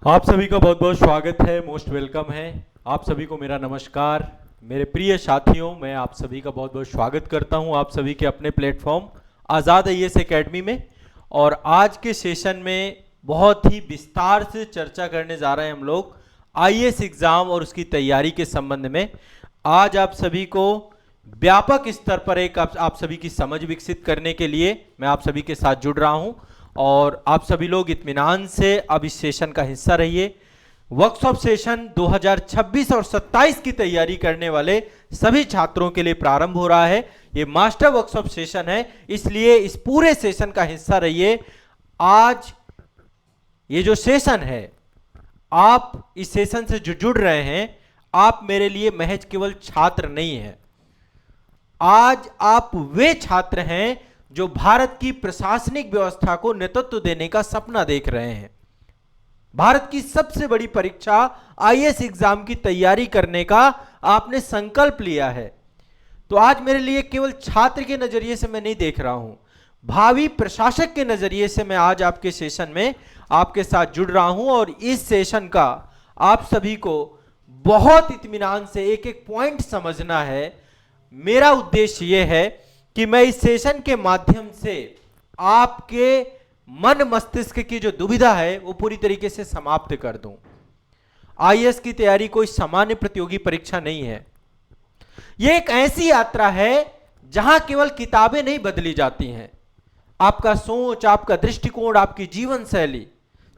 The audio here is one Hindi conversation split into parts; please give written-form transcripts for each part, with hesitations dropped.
आप सभी का बहुत बहुत स्वागत है, मोस्ट वेलकम है। आप सभी को मेरा नमस्कार। मेरे प्रिय साथियों, मैं आप सभी का बहुत बहुत स्वागत करता हूं आप सभी के अपने प्लेटफॉर्म आज़ाद आईएएस एकेडमी में। और आज के सेशन में बहुत ही विस्तार से चर्चा करने जा रहे हैं हम लोग आईएएस एग्ज़ाम और उसकी तैयारी के संबंध में। आज आप सभी को व्यापक स्तर पर एक आप सभी की समझ विकसित करने के लिए मैं आप सभी के साथ जुड़ रहा हूं और आप सभी लोग इत्मीनान से अब इस सेशन का हिस्सा रहिए। वर्कशॉप सेशन 2026 और 27 की तैयारी करने वाले सभी छात्रों के लिए प्रारंभ हो रहा है। ये मास्टर वर्कशॉप सेशन है, इसलिए इस पूरे सेशन का हिस्सा रहिए। आज ये जो सेशन है, आप इस सेशन से जो जुड़ रहे हैं, आप मेरे लिए महज केवल छात्र नहीं हैं, आज आप वे छात्र हैं जो भारत की प्रशासनिक व्यवस्था को नेतृत्व देने का सपना देख रहे हैं। भारत की सबसे बड़ी परीक्षा आईएएस एग्जाम की तैयारी करने का आपने संकल्प लिया है। तो आज मेरे लिए केवल छात्र के नजरिए से मैं नहीं देख रहा हूं, भावी प्रशासक के नजरिए से मैं आज आपके सेशन में आपके साथ जुड़ रहा हूं। और इस सेशन का आप सभी को बहुत इत्मीनान से एक एक पॉइंट समझना है। मेरा उद्देश्य यह है कि मैं इस सेशन के माध्यम से आपके मन मस्तिष्क की जो दुविधा है वो पूरी तरीके से समाप्त कर दूं। आईएएस की तैयारी कोई सामान्य प्रतियोगी परीक्षा नहीं है। यह एक ऐसी यात्रा है जहां केवल किताबें नहीं बदली जाती हैं, आपका सोच, आपका दृष्टिकोण, आपकी जीवन शैली,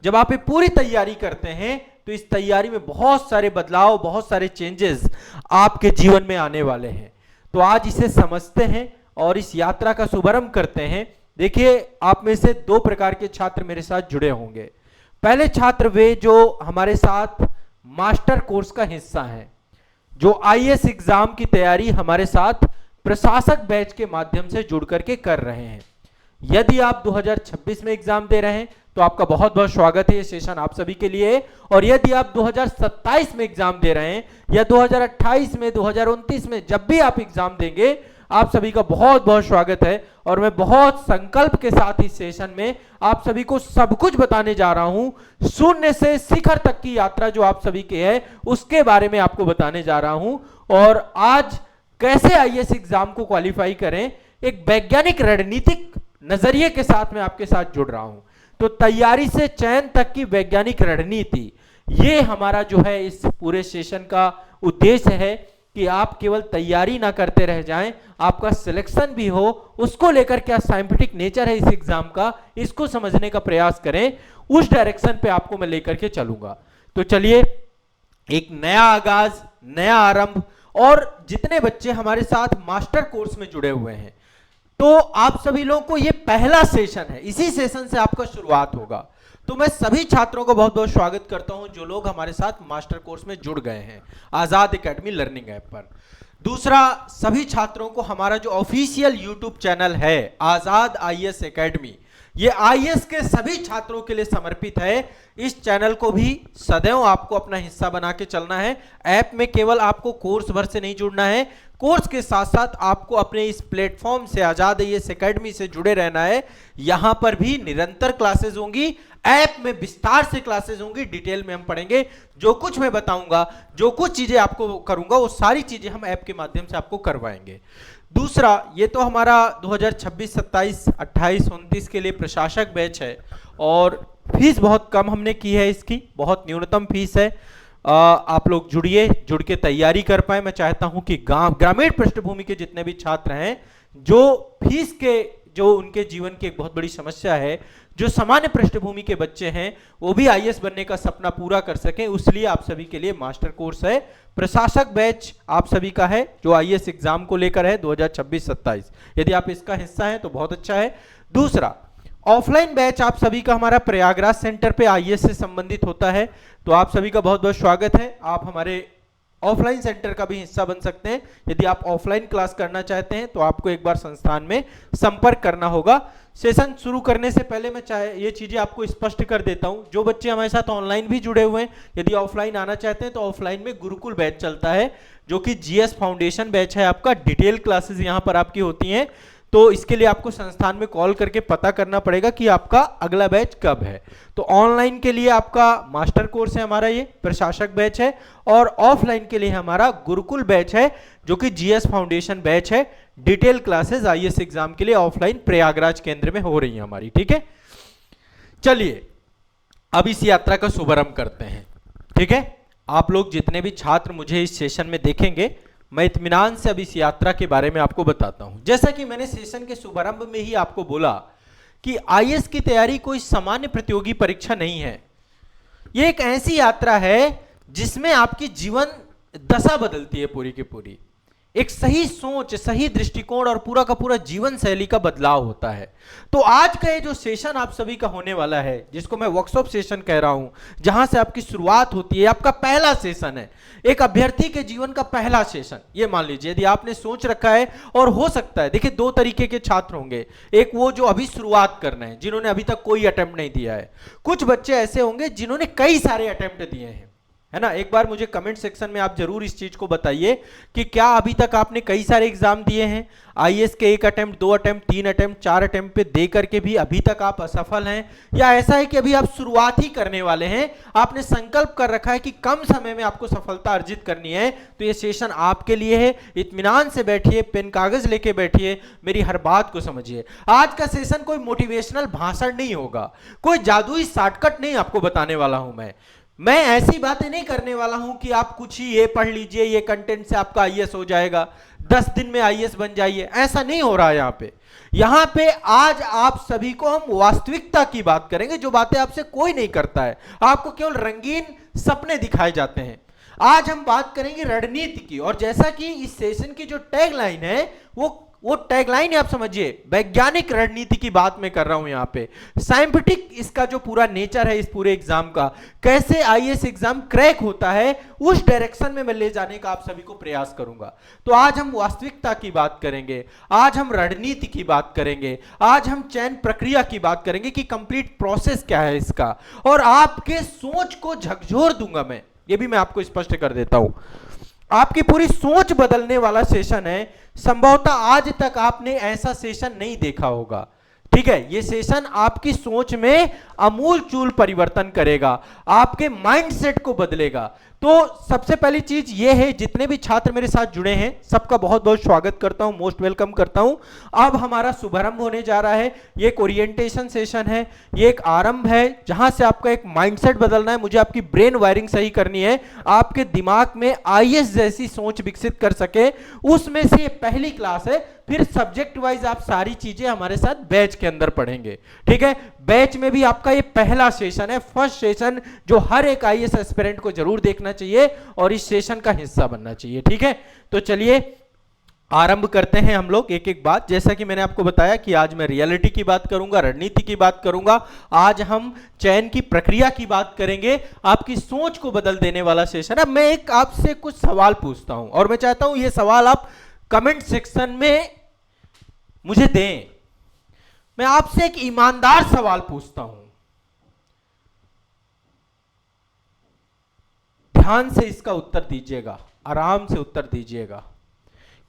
जब आप ये पूरी तैयारी करते हैं तो इस तैयारी में बहुत सारे बदलाव, बहुत सारे चेंजेस आपके जीवन में आने वाले हैं। तो आज इसे समझते हैं और इस यात्रा का शुभारंभ करते हैं। देखिए, आप में से दो प्रकार के छात्र मेरे साथ जुड़े होंगे। पहले छात्र वे जो हमारे साथ मास्टर कोर्स का हिस्सा हैं, जो आईएएस एग्जाम की तैयारी हमारे साथ प्रशासक बैच के माध्यम से जुड़ करके कर रहे हैं। यदि आप 2026 में एग्जाम दे रहे हैं तो आपका बहुत बहुत स्वागत है, ये सेशन आप सभी के लिए। और यदि आप 2027 में एग्जाम दे रहे हैं या 2028 में, 2029 में, जब भी आप एग्जाम देंगे, आप सभी का बहुत बहुत स्वागत है। और मैं बहुत संकल्प के साथ इस सेशन में आप सभी को सब कुछ बताने जा रहा हूं। शून्य से शिखर तक की यात्रा जो आप सभी के है उसके बारे में आपको बताने जा रहा हूं। और आज कैसे आईएएस एग्जाम को क्वालिफाई करें, एक वैज्ञानिक रणनीतिक नजरिए के साथ मैं आपके साथ जुड़ रहा हूं। तो तैयारी से चयन तक की वैज्ञानिक रणनीति, ये हमारा जो है इस पूरे सेशन का उद्देश्य है कि आप केवल तैयारी ना करते रह जाएं, आपका सिलेक्शन भी हो, उसको लेकर क्या साइंटिफिक नेचर है इस एग्जाम का, इसको समझने का प्रयास करें। उस डायरेक्शन पे आपको मैं लेकर के चलूंगा। तो चलिए, एक नया आगाज, नया आरंभ। और जितने बच्चे हमारे साथ मास्टर कोर्स में जुड़े हुए हैं, तो आप सभी लोगों को ये पहला सेशन है, इसी सेशन से आपका शुरुआत होगा। तो मैं सभी छात्रों को बहुत बहुत स्वागत करता हूं जो लोग हमारे साथ मास्टर कोर्स में जुड़ गए हैं आजाद एकेडमी लर्निंग ऐप पर। दूसरा, सभी छात्रों को हमारा जो ऑफिशियल यूट्यूब चैनल है आजाद आईएएस एकेडमी, ये आईएएस के सभी छात्रों के लिए समर्पित है। इस चैनल को भी सदैव आपको अपना हिस्सा बना के चलना है। ऐप में केवल आपको कोर्स भर से नहीं जुड़ना है, कोर्स के साथ साथ आपको अपने इस प्लेटफॉर्म से, आजाद आईएएस एकेडमी से जुड़े रहना है। यहां पर भी निरंतर क्लासेस होंगी, ऐप में विस्तार से क्लासेस होंगी, डिटेल में हम पढ़ेंगे। जो कुछ मैं बताऊंगा, जो कुछ चीजें आपको करूंगा, वो सारी चीजें हम ऐप के माध्यम से आपको करवाएंगे। दूसरा, ये तो हमारा 2026, 27, 28, 29 के लिए प्रशासक बैच है और फीस बहुत कम हमने की है, इसकी बहुत न्यूनतम फीस है। आप लोग जुड़िए, जुड़ के तैयारी कर पाए। मैं चाहता हूं कि ग्रामीण पृष्ठभूमि के जितने भी छात्र हैं, जो फीस के, जो उनके जीवन की एक बहुत बड़ी समस्या है, जो सामान्य पृष्ठभूमि के बच्चे हैं, वो भी आईएएस बनने का सपना पूरा कर सकें, उसलिए आप सभी के लिए मास्टर कोर्स है। प्रशासक बैच आप सभी का है जो आईएएस एग्जाम को लेकर है 2026-27। यदि आप इसका हिस्सा हैं तो बहुत अच्छा है। दूसरा, ऑफलाइन बैच आप सभी का हमारा प्रयागराज सेंटर पे आईएएस से संबंधित होता है, तो आप सभी का बहुत बहुत स्वागत है। आप हमारे ऑफलाइन सेंटर का भी हिस्सा बन सकते हैं। यदि आप ऑफलाइन क्लास करना चाहते हैं तो आपको एक बार संस्थान में संपर्क करना होगा। सेशन शुरू करने से पहले मैं ये चीजें आपको स्पष्ट कर देता हूं। जो बच्चे हमारे साथ ऑनलाइन भी जुड़े हुए हैं, यदि ऑफलाइन आना चाहते हैं तो ऑफलाइन में गुरुकुल बैच चलता है, जो कि जीएस फाउंडेशन बैच है आपका। डिटेल क्लासेस यहां पर आपकी होती हैं। तो इसके लिए आपको संस्थान में कॉल करके पता करना पड़ेगा कि आपका अगला बैच कब है। तो ऑनलाइन के लिए आपका मास्टर कोर्स है हमारा, ये प्रशासक बैच है, और ऑफलाइन के लिए हमारा गुरुकुल बैच है जो कि जीएस फाउंडेशन बैच है। डिटेल क्लासेस आईएएस एग्जाम के लिए ऑफलाइन प्रयागराज केंद्र में हो रही है हमारी, ठीक है। चलिए अब इस यात्रा का शुभारंभ करते हैं, ठीक है। आप लोग जितने भी छात्र मुझे इस सेशन में देखेंगे, मैं इत्मीनान से अब इस यात्रा के बारे में आपको बताता हूं। जैसा कि मैंने सेशन के शुभारंभ में ही आपको बोला कि आईएएस की तैयारी कोई सामान्य प्रतियोगी परीक्षा नहीं है। यह एक ऐसी यात्रा है जिसमें आपकी जीवन दशा बदलती है पूरी की पूरी। एक सही सोच, सही दृष्टिकोण और पूरा का पूरा जीवन शैली का बदलाव होता है। तो आज का ये जो सेशन आप सभी का होने वाला है, जिसको मैं वर्कशॉप सेशन कह रहा हूं, जहां से आपकी शुरुआत होती है, आपका पहला सेशन है, एक अभ्यर्थी के जीवन का पहला सेशन। ये मान लीजिए यदि आपने सोच रखा है, और हो सकता है, देखिए दो तरीके के छात्र होंगे, एक वो जो अभी शुरुआत करना है, जिन्होंने अभी तक कोई अटेम्प्ट नहीं दिया है, कुछ बच्चे ऐसे होंगे जिन्होंने कई सारे अटेम्प्ट दिए हैं, है ना। एक बार मुझे कमेंट सेक्शन में आप जरूर इस चीज को बताइए कि क्या अभी तक आपने कई सारे एग्जाम दिए हैं, आईएएस के 1 अटेम्प्ट, 2 अटेम्प्ट, 3 अटेम्प्ट, 4 अटेम्प्ट पे दे करके भी अभी तक आप असफल हैं, या ऐसा है कि अभी आप शुरुआत ही करने वाले हैं, आपने संकल्प कर रखा है कि कम समय में आपको सफलता अर्जित करनी है, तो ये सेशन आपके लिए है। इत्मीनान से बैठिए, पेन कागज लेके बैठिए, मेरी हर बात को समझिए। आज का सेशन कोई मोटिवेशनल भाषण नहीं होगा, कोई जादुई शॉर्टकट नहीं आपको बताने वाला हूं मैं ऐसी बातें नहीं करने वाला हूं कि आप कुछ ही ये पढ़ लीजिए, ये कंटेंट से आपका आईएएस हो जाएगा, 10 दिन में आईएएस बन जाइए, ऐसा नहीं हो रहा है यहाँ पे आज आप सभी को हम वास्तविकता की बात करेंगे, जो बातें आपसे कोई नहीं करता है, आपको केवल रंगीन सपने दिखाए जाते हैं। आज हम बात करेंगे रणनीति की, और जैसा कि इस सेशन की जो टैगलाइन है वो टैगलाइन है, आप समझिए, वैज्ञानिक रणनीति की बात मैं कर रहा हूं यहाँ पे। साइंटिफिक इसका जो पूरा नेचर है इस पूरे एग्जाम का, कैसे आईएएस एग्जाम क्रैक होता है, उस डायरेक्शन में मैं ले जाने का आप सभी को प्रयास करूंगा। तो आज हम वास्तविकता की बात करेंगे, आज हम रणनीति की बात करेंगे, आज हम चयन प्रक्रिया की बात करेंगे कि कंप्लीट प्रोसेस क्या है इसका, और आपके सोच को झकझोर दूंगा मैं, ये भी मैं आपको स्पष्ट कर देता हूं। आपकी पूरी सोच बदलने वाला सेशन है। संभवतः आज तक आपने ऐसा सेशन नहीं देखा होगा, ठीक है। यह सेशन आपकी सोच में आमूल चूल परिवर्तन करेगा, आपके माइंडसेट को बदलेगा। तो सबसे पहली चीज यह है, जितने भी छात्र मेरे साथ जुड़े हैं सबका बहुत बहुत स्वागत करता हूं, मोस्ट वेलकम करता हूं। अब हमारा शुभारंभ होने जा रहा है, ये एक ओरिएंटेशन सेशन है, ये एक आरंभ है जहां से आपका एक माइंडसेट बदलना है, मुझे आपकी ब्रेन वायरिंग सही करनी है, आपके दिमाग में आईएएस जैसी सोच विकसित कर सके, उसमें से ये पहली क्लास है। फिर सब्जेक्ट वाइज आप सारी चीजें हमारे साथ बैच के अंदर पढ़ेंगे, ठीक है। बैच में भी आपका ये पहला सेशन है, फर्स्ट सेशन, जो हर एक आईएएस एस्पिरेंट को जरूर देखना चाहिए और इस सेशन का हिस्सा बनना चाहिए, ठीक है। तो चलिए आरंभ करते हैं हम लोग एक एक बात। जैसा कि मैंने आपको बताया कि आज मैं रियलिटी की बात करूंगा, रणनीति की बात करूंगा, आज हम चयन की प्रक्रिया की बात करेंगे, आपकी सोच को बदल देने वाला सेशन। अब मैं एक आपसे कुछ सवाल पूछता हूं, और मैं चाहता हूं ये सवाल आप कमेंट सेक्शन में मुझे दें। मैं आपसे एक ईमानदार सवाल पूछता हूं, ध्यान से इसका उत्तर दीजिएगा, आराम से उत्तर दीजिएगा।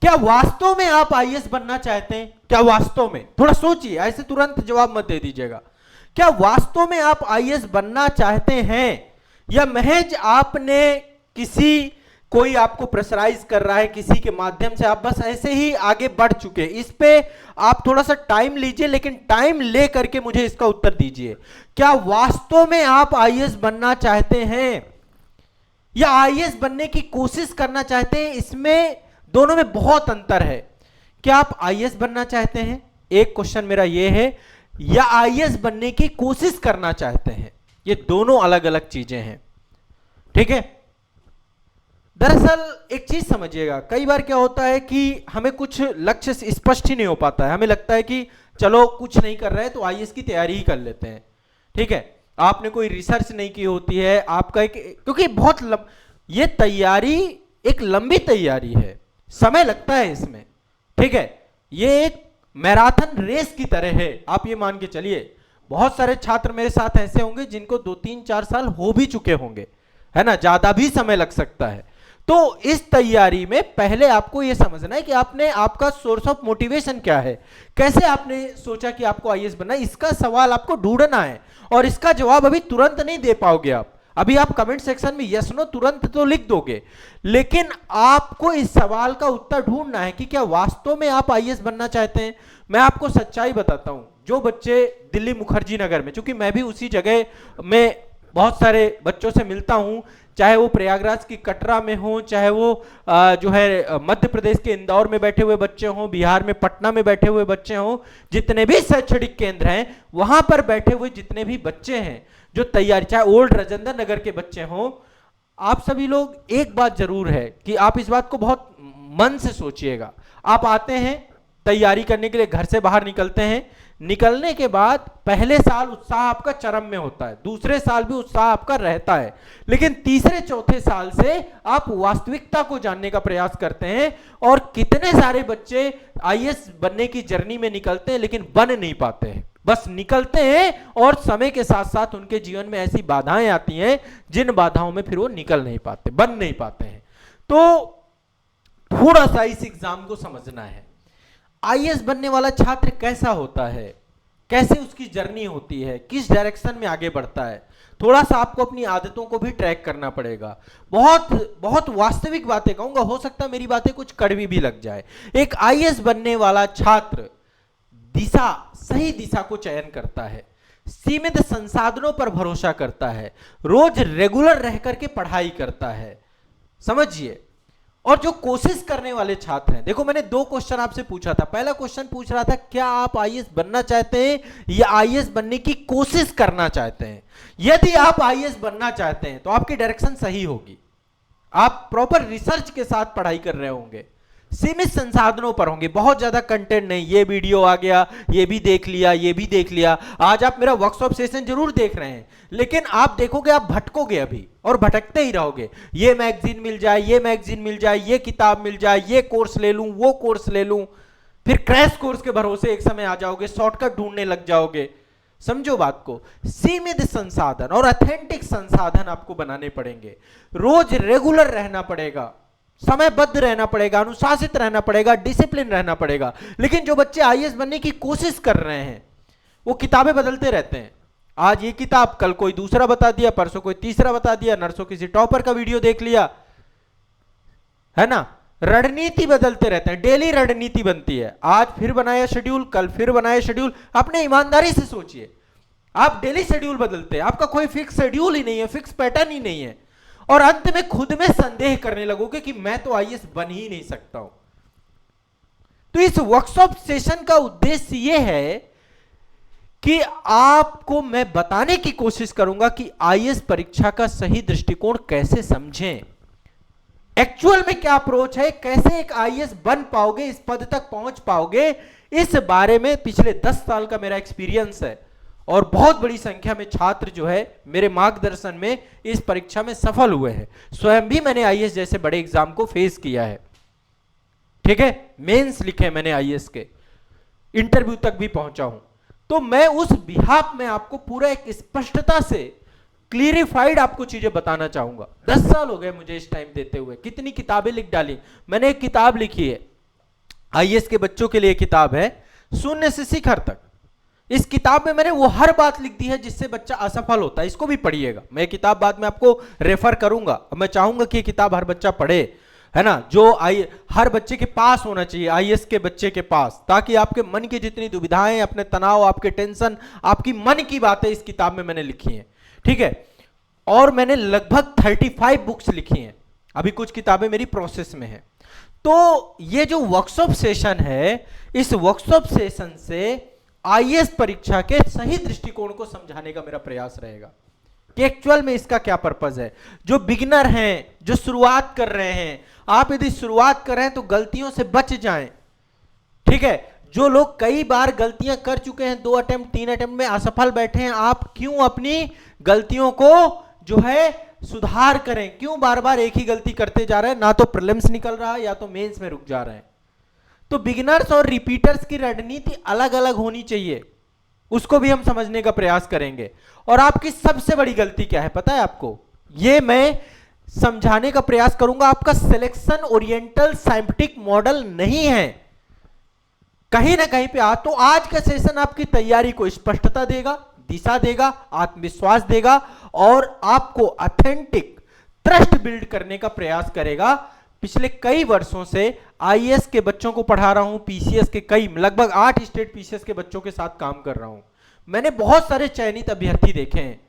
क्या वास्तव में आप आईएएस बनना चाहते हैं? क्या वास्तव में? थोड़ा सोचिए, ऐसे तुरंत जवाब मत दे दीजिएगा। क्या वास्तव में आप आईएएस बनना चाहते हैं, या महज आपने कोई आपको प्रेशराइज कर रहा है, किसी के माध्यम से आप बस ऐसे ही आगे बढ़ चुके? इस पे आप थोड़ा सा टाइम लीजिए, लेकिन टाइम ले करके मुझे इसका उत्तर दीजिए। क्या वास्तव में आप आईएएस बनना चाहते हैं, या आईएएस बनने की कोशिश करना चाहते हैं? इसमें दोनों में बहुत अंतर है। क्या आप आईएएस बनना चाहते हैं, एक क्वेश्चन मेरा यह है, या आईएएस बनने की कोशिश करना चाहते हैं? ये दोनों अलग अलग चीजें हैं, ठीक है। दरअसल एक चीज समझिएगा, कई बार क्या होता है कि हमें कुछ लक्ष्य स्पष्ट ही नहीं हो पाता है, हमें लगता है कि चलो कुछ नहीं कर रहे तो आईएएस की तैयारी ही कर लेते हैं, ठीक है। आपने कोई रिसर्च नहीं की होती है, आपका क्योंकि ये तैयारी एक लंबी तैयारी है, समय लगता है इसमें, ठीक है। ये एक मैराथन रेस की तरह है, आप ये मान के चलिए। बहुत सारे छात्र मेरे साथ ऐसे होंगे जिनको 2, 3, 4 साल हो भी चुके होंगे, है ना, ज्यादा भी समय लग सकता है। तो इस तैयारी में पहले आपको यह समझना है कि आपने आपका सोर्स ऑफ मोटिवेशन क्या है, कैसे आपने सोचा कि आपको आईएएस बनना है, इसका सवाल आपको ढूंढना है और इसका जवाब अभी तुरंत नहीं दे पाओगे आप। अभी आप कमेंट सेक्शन में यस नो तुरंत तो लिख दोगे, लेकिन आपको इस सवाल का उत्तर ढूंढना है कि क्या वास्तव में आप आईएएस बनना चाहते हैं। मैं आपको सच्चाई बताता हूं, जो बच्चे दिल्ली मुखर्जी नगर में, क्योंकि मैं भी उसी जगह में बहुत सारे बच्चों से मिलता हूं, चाहे वो प्रयागराज की कटरा में हो, चाहे वो जो है मध्य प्रदेश के इंदौर में बैठे हुए बच्चे हों, बिहार में पटना में बैठे हुए बच्चे हों, जितने भी शैक्षणिक केंद्र हैं वहां पर बैठे हुए जितने भी बच्चे हैं जो तैयारी, चाहे ओल्ड राजेंद्र नगर के बच्चे हों, आप सभी लोग एक बात जरूर है कि आप इस बात को बहुत मन से सोचिएगा। आप आते हैं तैयारी करने के लिए, घर से बाहर निकलते हैं, निकलने के बाद पहले साल उत्साह आपका चरम में होता है, दूसरे साल भी उत्साह आपका रहता है, लेकिन तीसरे चौथे साल से आप वास्तविकता को जानने का प्रयास करते हैं। और कितने सारे बच्चे आईएएस बनने की जर्नी में निकलते हैं लेकिन बन नहीं पाते हैं, बस निकलते हैं और समय के साथ साथ उनके जीवन में ऐसी बाधाएं आती हैं जिन बाधाओं में फिर वो निकल नहीं पाते, बन नहीं पाते हैं। तो थोड़ा सा इस एग्जाम को समझना है। आईएएस बनने वाला छात्र कैसा होता है, कैसे उसकी जर्नी होती है, किस डायरेक्शन में आगे बढ़ता है, थोड़ा सा आपको अपनी आदतों को भी ट्रैक करना पड़ेगा। बहुत बहुत वास्तविक बातें कहूंगा, हो सकता है मेरी बातें कुछ कड़वी भी लग जाए। एक आईएएस बनने वाला छात्र दिशा, सही दिशा को चयन करता है, सीमित संसाधनों पर भरोसा करता है, रोज रेगुलर रह करके पढ़ाई करता है, समझिए। और जो कोशिश करने वाले छात्र हैं, देखो मैंने दो क्वेश्चन आपसे पूछा था। पहला क्वेश्चन पूछ रहा था क्या आप आईएएस बनना चाहते हैं या आईएएस बनने की कोशिश करना चाहते हैं। यदि आप आईएएस बनना चाहते हैं तो आपकी डायरेक्शन सही होगी, आप प्रॉपर रिसर्च के साथ पढ़ाई कर रहे होंगे, सीमित संसाधनों पर होंगे, बहुत ज्यादा कंटेंट नहीं, ये वीडियो आ गया, ये भी देख लिया, ये भी देख लिया। आज आप मेरा वर्कशॉप सेशन जरूर देख रहे हैं, लेकिन आप देखोगे आप भटकोगे अभी और भटकते ही रहोगे। ये मैगजीन मिल जाए, ये मैगजीन मिल जाए, ये किताब मिल जाए, ये कोर्स ले लूं, वो कोर्स ले लूं, फिर क्रैश कोर्स के भरोसे एक समय आ जाओगे, शॉर्टकट ढूंढने लग जाओगे। समझो बात को, सीमित संसाधन और ऑथेंटिक संसाधन आपको बनाने पड़ेंगे, रोज रेगुलर रहना पड़ेगा, समयबद्ध रहना पड़ेगा, अनुशासित रहना पड़ेगा, डिसिप्लिन रहना पड़ेगा। लेकिन जो बच्चे आईएएस बनने की कोशिश कर रहे हैं वो किताबें बदलते रहते हैं, आज ये किताब, कल कोई दूसरा बता दिया, परसों कोई तीसरा बता दिया, नरसों किसी टॉपर का वीडियो देख लिया, है ना। रणनीति बदलते रहते हैं, डेली रणनीति बनती है, आज फिर बनाया शेड्यूल, कल फिर बनाया शेड्यूल। अपने ईमानदारी से सोचिए, आप डेली शेड्यूल बदलते हैं, आपका कोई फिक्स शेड्यूल ही नहीं है, फिक्स पैटर्न ही नहीं है, और अंत में खुद में संदेह करने लगोगे कि मैं तो आईएएस बन ही नहीं सकता हूं। तो इस वर्कशॉप सेशन का उद्देश्य यह है कि आपको मैं बताने की कोशिश करूंगा कि आईएएस परीक्षा का सही दृष्टिकोण कैसे समझें, एक्चुअल में क्या अप्रोच है, कैसे एक आईएएस बन पाओगे, इस पद तक पहुंच पाओगे। इस बारे में पिछले 10 साल का मेरा एक्सपीरियंस है और बहुत बड़ी संख्या में छात्र जो है मेरे मार्गदर्शन में इस परीक्षा में सफल हुए हैं। स्वयं भी मैंने आईएएस जैसे बड़े एग्जाम को फेस किया है, ठीक है, मेंस लिखे मैंने आईएएस के, इंटरव्यू तक भी पहुंचा हूं। तो मैं उस बिहाफ में आपको पूरा एक स्पष्टता से क्लियरिफाइड आपको चीजें बताना चाहूंगा। 10 साल हो गए मुझे इस टाइम देते हुए, कितनी किताबें लिख डाली। मैंने एक किताब लिखी है आईएएस के बच्चों के लिए, किताब है शून्य से शिखर तक। इस किताब में मैंने वो हर बात लिख दी है जिससे बच्चा असफल होता है, इसको भी पढ़िएगा। मैं किताब बाद में आपको रेफर करूंगा, मैं चाहूंगा कि ये किताब हर बच्चा पढ़े, है ना, जो हर बच्चे के पास होना चाहिए, आईएएस के बच्चे के पास, ताकि आपके मन की जितनी दुविधाएं, अपने तनाव, आपके टेंशन, आपकी मन की बातें इस किताब में मैंने लिखी हैं, ठीक है। और मैंने लगभग 35 बुक्स लिखी हैं, अभी कुछ किताबें मेरी प्रोसेस में है। तो ये जो वर्कशॉप सेशन है, इस वर्कशॉप सेशन से आईएएस परीक्षा के सही दृष्टिकोण को समझाने का मेरा प्रयास रहेगा कि एक्चुअल में इसका क्या पर्पस है। जो बिगिनर हैं, जो शुरुआत कर रहे हैं, आप यदि शुरुआत कर रहे हैं तो गलतियों से बच जाएं, ठीक है। जो लोग कई बार गलतियां कर चुके हैं, 2 अटेम्प्ट 3 अटेम्प्ट में असफल बैठे हैं, आप क्यों अपनी गलतियों को जो है सुधार करें, क्यों बार बार एक ही गलती करते जा रहे हैं, ना तो प्रीलिम्स निकल रहा है या तो मेंस में रुक जा रहे हैं। तो बिगिनर्स और रिपीटर्स की रणनीति अलग अलग होनी चाहिए, उसको भी हम समझने का प्रयास करेंगे। और आपकी सबसे बड़ी गलती क्या है पता है आपको, ये मैं समझाने का प्रयास करूंगा, आपका सिलेक्शन ओरिएंटल साइंटिफिक मॉडल नहीं है। कहीं ना कहीं पे तो आज का सेशन आपकी तैयारी को स्पष्टता देगा, दिशा देगा, आत्मविश्वास देगा और आपको ऑथेंटिक ट्रस्ट बिल्ड करने का प्रयास करेगा। पिछले कई वर्षों से आईएएस के बच्चों को पढ़ा रहा हूं, पीसीएस के कई लगभग 8 स्टेट पीसीएस के बच्चों के साथ काम कर रहा हूं। मैंने बहुत सारे चयनित अभ्यर्थी देखे हैं।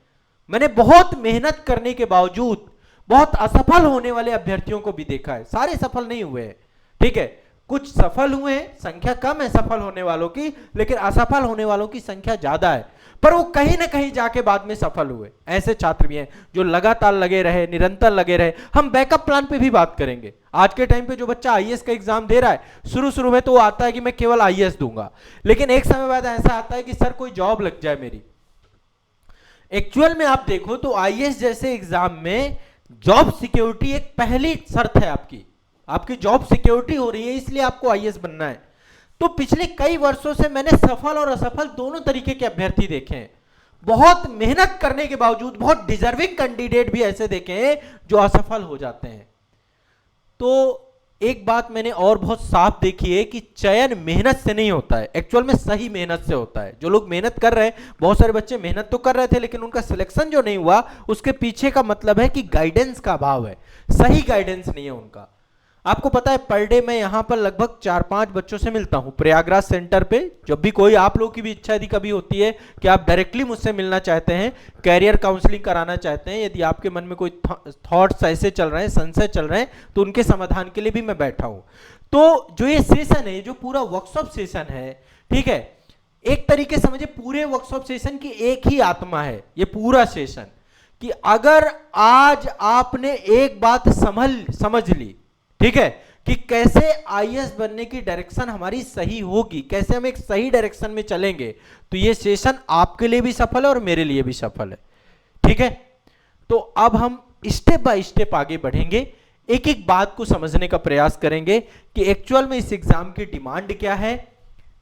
मैंने बहुत मेहनत करने के बावजूद बहुत असफल होने वाले अभ्यर्थियों को भी देखा है। सारे सफल नहीं हुए हैं, ठीक है, कुछ सफल हुए हैं, संख्या कम है सफल होने वालों की, लेकिन असफल होने वालों की संख्या ज्यादा है। पर वो कहीं ना कहीं जाके बाद में सफल हुए। ऐसे छात्र भी हैं जो लगातार लगे रहे, निरंतर लगे रहे। हम बैकअप प्लान पे भी बात करेंगे। आज के टाइम पे जो बच्चा आईएएस का एग्जाम दे रहा है, शुरू में तो वो आता है कि मैं केवल आईएएस दूंगा, लेकिन एक समय बाद ऐसा आता है कि सर कोई जॉब लग जाए मेरी। एक्चुअल में आप देखो तो आईएएस जैसे एग्जाम में जॉब सिक्योरिटी एक पहली शर्त है। आपकी जॉब सिक्योरिटी हो रही है, इसलिए आपको आईएएस बनना है। तो पिछले कई वर्षों से मैंने सफल और असफल दोनों तरीके के अभ्यर्थी देखे हैं। बहुत मेहनत करने के बावजूद बहुत डिजर्विंग कैंडिडेट भी ऐसे देखे हैं जो असफल हो जाते हैं। तो एक बात मैंने और बहुत साफ देखी है कि चयन मेहनत से नहीं होता है, एक्चुअल में सही मेहनत से होता है। जो लोग मेहनत कर रहे हैं, बहुत सारे बच्चे मेहनत तो कर रहे थे लेकिन उनका सिलेक्शन जो नहीं हुआ, उसके पीछे का मतलब है कि गाइडेंस का अभाव है, सही गाइडेंस नहीं है उनका। आपको पता है पर डे मैं यहां पर लगभग 4-5 बच्चों से मिलता हूं प्रयागराज सेंटर पे। जब भी कोई आप लोग की भी इच्छा यदि कभी होती है कि आप डायरेक्टली मुझसे मिलना चाहते हैं, कैरियर काउंसलिंग कराना चाहते हैं, यदि आपके मन में कोई थॉट्स ऐसे चल रहे हैं, संशय चल रहे हैं, तो उनके समाधान के लिए भी मैं बैठा हूं। तो जो ये सेशन है, जो पूरा वर्कशॉप सेशन है, ठीक है, एक तरीके समझे पूरे वर्कशॉप सेशन की एक ही आत्मा है ये पूरा सेशन, कि अगर आज आपने एक बात समझ ली, ठीक है, कि कैसे आईएएस बनने की डायरेक्शन हमारी सही होगी, कैसे हम एक सही डायरेक्शन में चलेंगे, तो ये सेशन आपके लिए भी सफल है और मेरे लिए भी सफल है, ठीक है। तो अब हम स्टेप बाय स्टेप आगे बढ़ेंगे, एक एक बात को समझने का प्रयास करेंगे कि एक्चुअल में इस एग्जाम की डिमांड क्या है,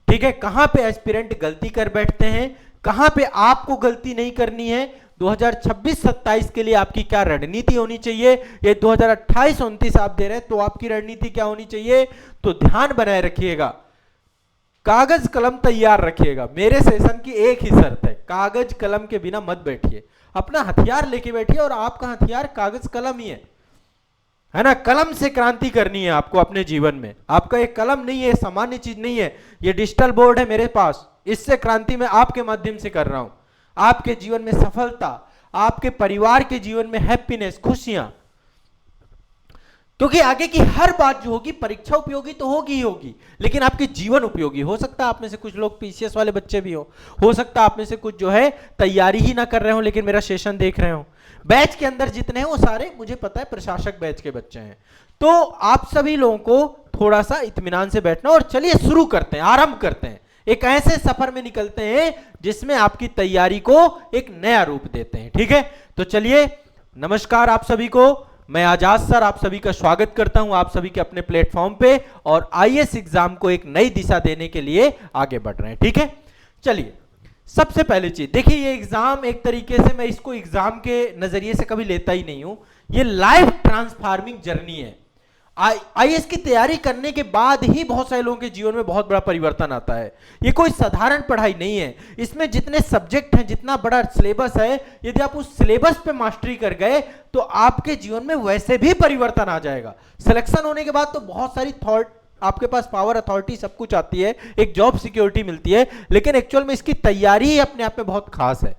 ठीक है, कहां पे एस्पिरेंट गलती कर बैठते हैं, कहां पे आपको गलती नहीं करनी है, 2026-27 के लिए आपकी क्या रणनीति होनी चाहिए, ये 2028-29 आप दे रहे हैं तो आपकी रणनीति क्या होनी चाहिए। तो ध्यान बनाए रखिएगा, कागज कलम तैयार रखिएगा। मेरे सेशन की एक ही शर्त है, कागज कलम के बिना मत बैठिए, अपना हथियार लेके बैठिए, और आपका हथियार कागज कलम ही है ना। कलम से क्रांति करनी है आपको अपने जीवन में। आपका एक कलम नहीं है, सामान्य चीज नहीं है, ये डिजिटल बोर्ड है मेरे पास, इससे क्रांति मैं आपके माध्यम से कर रहा हूं। आपके जीवन में सफलता, आपके परिवार के जीवन में हैप्पीनेस, खुशियां, क्योंकि आगे की हर बात जो होगी परीक्षा उपयोगी तो होगी ही होगी, लेकिन आपके जीवन उपयोगी हो सकता है। आप में से कुछ लोग पीसीएस वाले बच्चे भी हो सकता है आप में से कुछ जो है तैयारी ही ना कर रहे हो लेकिन मेरा सेशन देख रहे हो। बैच के अंदर जितने हैं वो सारे मुझे पता है प्रशासक बैच के बच्चे हैं। तो आप सभी लोगों को थोड़ा सा इत्मीनान से बैठना, और चलिए शुरू करते हैं, आरंभ करते हैं, एक ऐसे सफर में निकलते हैं जिसमें आपकी तैयारी को एक नया रूप देते हैं, ठीक है। तो चलिए, नमस्कार आप सभी को, मैं आजाद सर आप सभी का स्वागत करता हूं आप सभी के अपने प्लेटफॉर्म पे, और आईएएस एग्जाम को एक नई दिशा देने के लिए आगे बढ़ रहे हैं, ठीक है। चलिए, सबसे पहली चीज देखिए, ये एग्जाम एक तरीके से मैं इसको एग्जाम के नजरिए से कभी लेता ही नहीं हूं, ये लाइफ ट्रांसफार्मिंग जर्नी है। आईएएस की तैयारी करने के बाद ही बहुत सारे लोगों के जीवन में बहुत बड़ा परिवर्तन आता है। ये कोई साधारण पढ़ाई नहीं है, इसमें जितने सब्जेक्ट हैं, जितना बड़ा सिलेबस है, यदि आप उस सिलेबस पे मास्टरी कर गए तो आपके जीवन में वैसे भी परिवर्तन आ जाएगा। सिलेक्शन होने के बाद तो बहुत सारी थॉट आपके पास, पावर, अथॉरिटी सब कुछ आती है, एक जॉब सिक्योरिटी मिलती है, लेकिन एक्चुअल में इसकी तैयारी ही अपने आप में बहुत खास है।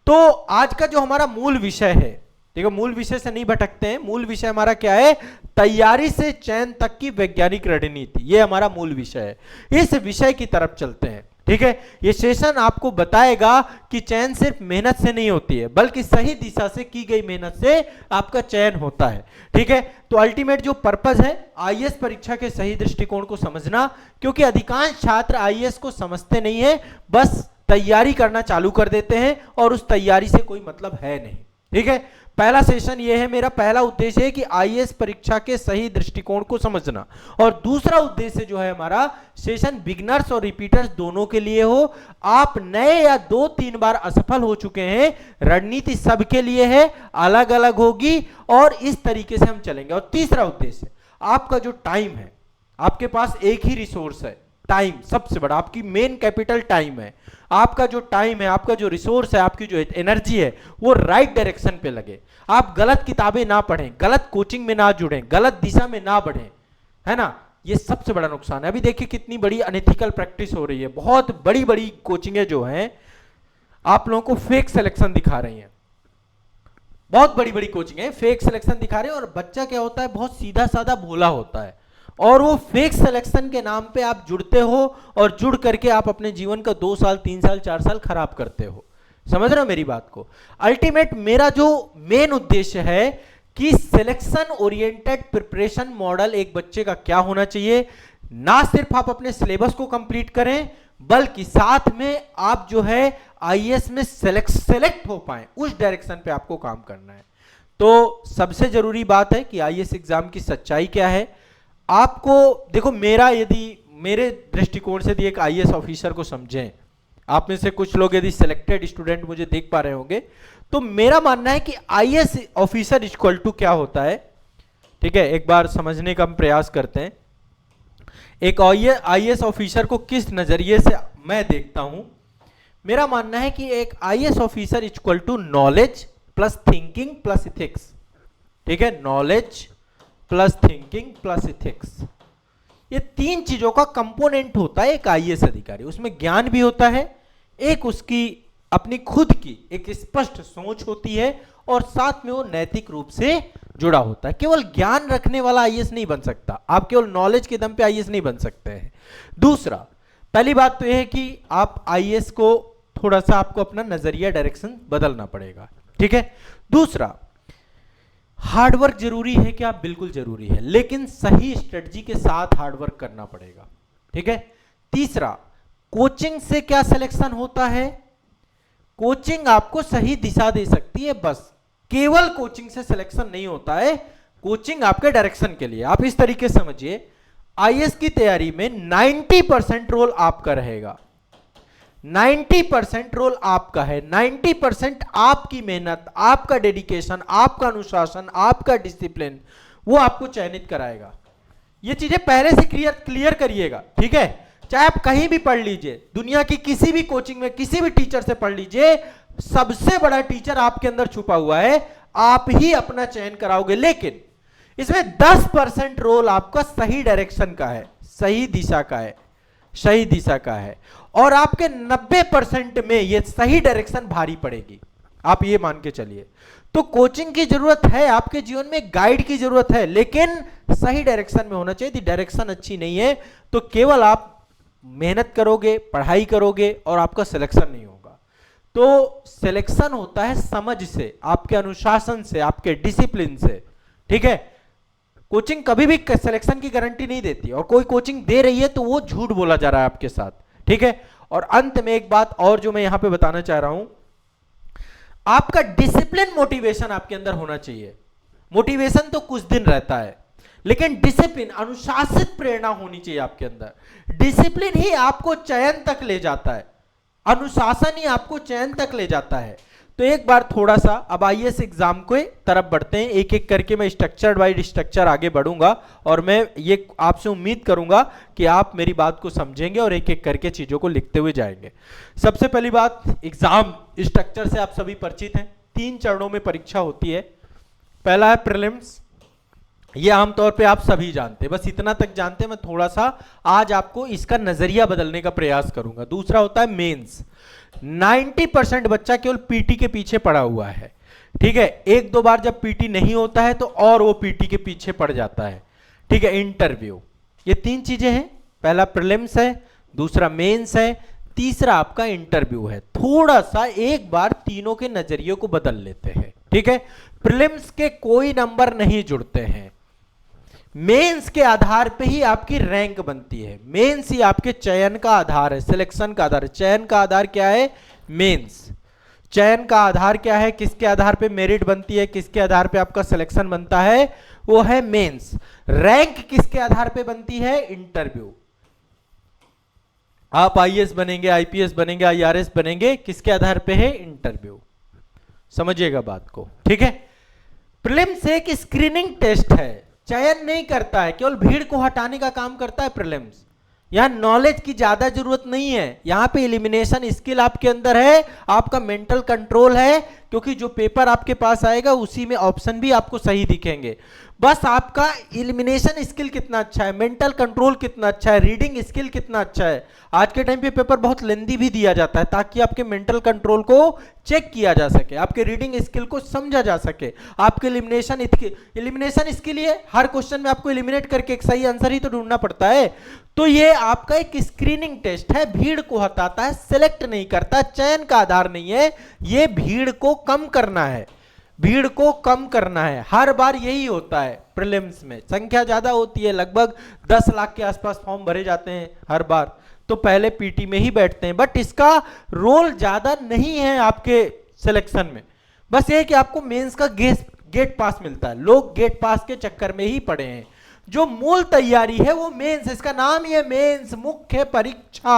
तो आज का जो हमारा मूल विषय है, देखो मूल विषय से नहीं भटकते हैं, मूल विषय हमारा क्या है, तैयारी से चयन तक की वैज्ञानिक रणनीति, ये हमारा मूल विषय है। इस विषय की तरफ चलते हैं, ठीक है। ये सेशन आपको बताएगा कि चयन सिर्फ मेहनत से नहीं होती है, बल्कि सही दिशा से की गई मेहनत से आपका चयन होता है, ठीक है। तो अल्टीमेट जो पर्पस है आईएएस परीक्षा के सही दृष्टिकोण को समझना, क्योंकि अधिकांश छात्र आईएएस को समझते नहीं है, बस तैयारी करना चालू कर देते हैं और उस तैयारी से कोई मतलब है नहीं। ठीक है, पहला सेशन ये है, मेरा पहला उद्देश्य है कि आईएएस परीक्षा के सही दृष्टिकोण को समझना, और दूसरा उद्देश्य जो है हमारा सेशन बिगनर्स और रिपीटर्स दोनों के लिए हो। आप नए या 2-3 बार असफल हो चुके हैं, रणनीति सबके लिए है, अलग अलग होगी और इस तरीके से हम चलेंगे। और तीसरा उद्देश्य, आपका जो टाइम है, आपके पास एक ही रिसोर्स है, टाइम सबसे बड़ा, आपकी मेन कैपिटल टाइम है। आपका जो टाइम है, आपका जो रिसोर्स है, आपकी जो एनर्जी है, वो राइट डायरेक्शन पे लगे। आप गलत किताबें ना पढ़ें, गलत कोचिंग में ना जुड़ें, गलत दिशा में ना बढ़ें, है ना, ये सबसे बड़ा नुकसान है। अभी देखिए कितनी बड़ी अनएथिकल प्रैक्टिस हो रही है, बहुत बड़ी बड़ी कोचिंगें जो हैं आप लोगों को फेक सिलेक्शन दिखा रही हैं, बहुत बड़ी बड़ी कोचिंग है, फेक सिलेक्शन दिखा रहे हैं, और बच्चा क्या होता है, बहुत सीधा साधा भोला होता है, और वो फेक सिलेक्शन के नाम पे आप जुड़ते हो, और जुड़ करके आप अपने जीवन का 2 साल 3 साल 4 साल खराब करते हो। समझ रहे हो मेरी बात को? अल्टीमेट मेरा जो मेन उद्देश्य है कि सिलेक्शन ओरिएंटेड प्रिपरेशन मॉडल एक बच्चे का क्या होना चाहिए, ना सिर्फ आप अपने सिलेबस को कंप्लीट करें, बल्कि साथ में आप जो है आईएएस में सेलेक्ट हो पाए, उस डायरेक्शन पे आपको काम करना है। तो सबसे जरूरी बात है कि आईएएस एग्जाम की सच्चाई क्या है। आपको देखो, यदि मेरे दृष्टिकोण से यदि एक आईएएस ऑफिसर को समझें, आप में से कुछ लोग यदि सिलेक्टेड स्टूडेंट मुझे देख पा रहे होंगे, तो मेरा मानना है कि आईएएस ऑफिसर इक्वल टू क्या होता है। ठीक है, एक बार समझने का हम प्रयास करते हैं। एक आईएएस ऑफिसर को किस नजरिए से मैं देखता हूं। मेरा मानना है कि एक IAS officer equal to knowledge plus thinking plus ethics. ठीक है, knowledge plus thinking plus ethics, ये 3 चीजों का कंपोनेंट होता है एक आईएएस अधिकारी। उसमें ज्ञान भी होता है, एक उसकी अपनी खुद की एक स्पष्ट सोच होती है, और साथ में वो नैतिक रूप से जुड़ा होता है। केवल ज्ञान रखने वाला आईएएस नहीं बन सकता, आप केवल नॉलेज के दम पे आईएएस नहीं बन सकते हैं। दूसरा, पहली बात तो यह है कि आप आईएएस को थोड़ा सा आपको अपना नजरिया डायरेक्शन बदलना पड़ेगा। ठीक है, दूसरा, हार्डवर्क जरूरी है क्या? बिल्कुल जरूरी है, लेकिन सही स्ट्रेटजी के साथ हार्डवर्क करना पड़ेगा। ठीक है, तीसरा, कोचिंग से क्या सिलेक्शन होता है? कोचिंग आपको सही दिशा दे सकती है, बस केवल कोचिंग से सिलेक्शन नहीं होता है, कोचिंग आपके डायरेक्शन के लिए। आप इस तरीके से समझिए, आईएएस की तैयारी में 90% रोल आपका रहेगा, 90% रोल आपका है, 90% आपकी मेहनत, आपका डेडिकेशन, आपका अनुशासन, आपका डिसिप्लिन, वो आपको चयनित कराएगा। ये चीजें पहले से क्लियर करिएगा। ठीक है, चाहे आप कहीं भी पढ़ लीजिए, दुनिया की किसी भी कोचिंग में किसी भी टीचर से पढ़ लीजिए, सबसे बड़ा टीचर आपके अंदर छुपा हुआ है, आप ही अपना चयन कराओगे। लेकिन इसमें 10% रोल आपका सही डायरेक्शन का है, सही दिशा का है, सही दिशा का है, और आपके 90% में ये सही डायरेक्शन भारी पड़ेगी, आप ये मान के चलिए। तो कोचिंग की जरूरत है, आपके जीवन में गाइड की जरूरत है, लेकिन सही डायरेक्शन में होना चाहिए। यदि डायरेक्शन अच्छी नहीं है तो केवल आप मेहनत करोगे, पढ़ाई करोगे, और आपका सिलेक्शन नहीं होगा। तो सिलेक्शन होता है समझ से, आपके अनुशासन से, आपके डिसिप्लिन से। ठीक है, कोचिंग कभी भी सिलेक्शन की गारंटी नहीं देती, और कोई कोचिंग दे रही है तो वो झूठ बोला जा रहा है आपके साथ। ठीक है, और अंत में एक बात और जो मैं यहां पे बताना चाह रहा हूं, आपका डिसिप्लिन मोटिवेशन आपके अंदर होना चाहिए। मोटिवेशन तो कुछ दिन रहता है, लेकिन डिसिप्लिन, अनुशासित प्रेरणा होनी चाहिए आपके अंदर। डिसिप्लिन ही आपको चयन तक ले जाता है, अनुशासन ही आपको चयन तक ले जाता है। तो एक बार थोड़ा सा अब आईएएस एग्जाम के तरफ बढ़ते हैं, एक एक करके मैं स्ट्रक्चर बाय स्ट्रक्चर आगे बढ़ूंगा, और मैं ये आपसे उम्मीद करूंगा कि आप मेरी बात को समझेंगे और एक एक करके चीजों को लिखते हुए जाएंगे। सबसे पहली बात, एग्जाम स्ट्रक्चर से आप सभी परिचित हैं। 3 चरणों में परीक्षा होती है। पहला है प्रीलिम्स, ये आमतौर पे आप सभी जानते हैं, बस इतना तक जानते हैं। मैं थोड़ा सा आज आपको इसका नजरिया बदलने का प्रयास करूंगा। दूसरा होता है मेंस। 90% बच्चा केवल पीटी के पीछे पड़ा हुआ है। ठीक है, 1-2 बार जब पीटी नहीं होता है तो और वो पीटी के पीछे पड़ जाता है। ठीक है, इंटरव्यू, ये 3 चीजें हैं। पहला प्रीलिम्स है, दूसरा मेंस है, तीसरा आपका इंटरव्यू है। थोड़ा सा एक बार तीनों के नजरियों को बदल लेते हैं। ठीक है, प्रीलिम्स के कोई नंबर नहीं जुड़ते हैं, मेंस के आधार पे ही आपकी रैंक बनती है। मेंस ही आपके चयन का आधार है, सिलेक्शन का आधार है। चयन का आधार क्या है? मेंस। चयन का आधार क्या है, किसके आधार पे मेरिट बनती है, किसके आधार पे आपका सिलेक्शन बनता है, वो है मेंस। रैंक किसके आधार पे बनती है, इंटरव्यू। आप आईएएस बनेंगे, आईपीएस बनेंगे, आईआरएस बनेंगे, किसके आधार पे है, इंटरव्यू। समझिएगा बात को, ठीक है। प्रीलिम्स एक स्क्रीनिंग टेस्ट है, चयन नहीं करता है, केवल भीड़ को हटाने का काम करता है प्रीलिम्स। यहां नॉलेज की ज्यादा जरूरत नहीं है, यहां पे एलिमिनेशन स्किल आपके अंदर है, आपका मेंटल कंट्रोल है, क्योंकि जो पेपर आपके पास आएगा उसी में ऑप्शन भी आपको सही दिखेंगे। बस आपका एलिमिनेशन स्किल कितना अच्छा है, मेंटल कंट्रोल कितना अच्छा है, रीडिंग स्किल कितना अच्छा है। आज के टाइम पे पेपर बहुत लेंदी भी दिया जाता है ताकि आपके मेंटल कंट्रोल को चेक किया जा सके, आपके रीडिंग स्किल को समझा जा सके, आपके एलिमिनेशन स्किल ये हर क्वेश्चन में आपको एलिमिनेट करके एक सही आंसर ही तो ढूंढना पड़ता है। तो ये आपका एक स्क्रीनिंग टेस्ट है, भीड़ को हटाता है, सिलेक्ट नहीं करता, चयन का आधार नहीं है, ये भीड़ को कम करना है, भीड़ को कम करना है। हर बार यही होता है प्रीलिम्स में, संख्या ज्यादा होती है, लगभग 10 लाख के आसपास फॉर्म भरे जाते हैं हर बार, तो पहले पीटी में ही बैठते हैं, बट इसका रोल ज्यादा नहीं है आपके सिलेक्शन में। बस ये कि आपको मेंस का गेट पास मिलता है, लोग गेट पास के चक्कर में ही पड़े हैं। जो मूल तैयारी है वो मेंस, इसका नाम ही है मेंस, मुख्य परीक्षा।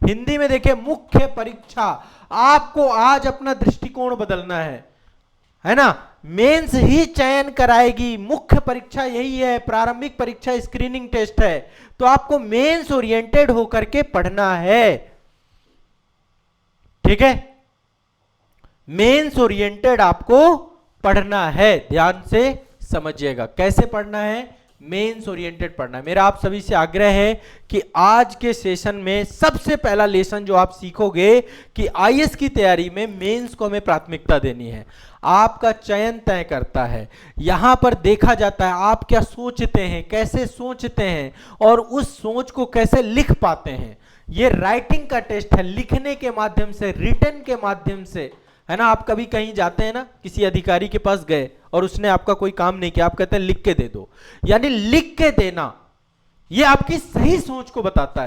हिंदी में देखिए मुख्य परीक्षा। आपको आज अपना दृष्टिकोण बदलना है ना। मेंस ही चयन कराएगी, मुख्य परीक्षा यही है, प्रारंभिक परीक्षा स्क्रीनिंग टेस्ट है। तो आपको मेंस ओरिएंटेड होकर के पढ़ना है, ठीक है। मेंस ओरिएंटेड आपको पढ़ना है, ध्यान से समझिएगा कैसे पढ़ना है, मेंस ओरिएंटेड पढ़ना है। मेरा आप सभी से आग्रह है कि आज के सेशन में सबसे पहला लेसन जो आप सीखोगे कि आईएएस की तैयारी में मेंस को हमें प्राथमिकता देनी है। आपका चयन तय करता है, यहां पर देखा जाता है आप क्या सोचते हैं, कैसे सोचते हैं और उस सोच को कैसे लिख पाते हैं। ये राइटिंग का टेस्ट है, लिखने के माध्यम से, रिटन के माध्यम से, है ना। आप कभी कहीं जाते हैं ना, किसी अधिकारी के पास गए और उसने आपका कोई काम नहीं किया, आप कहते हैं लिख के दे दो, यानी लिख के देना ये आपकी सही सोच को बताता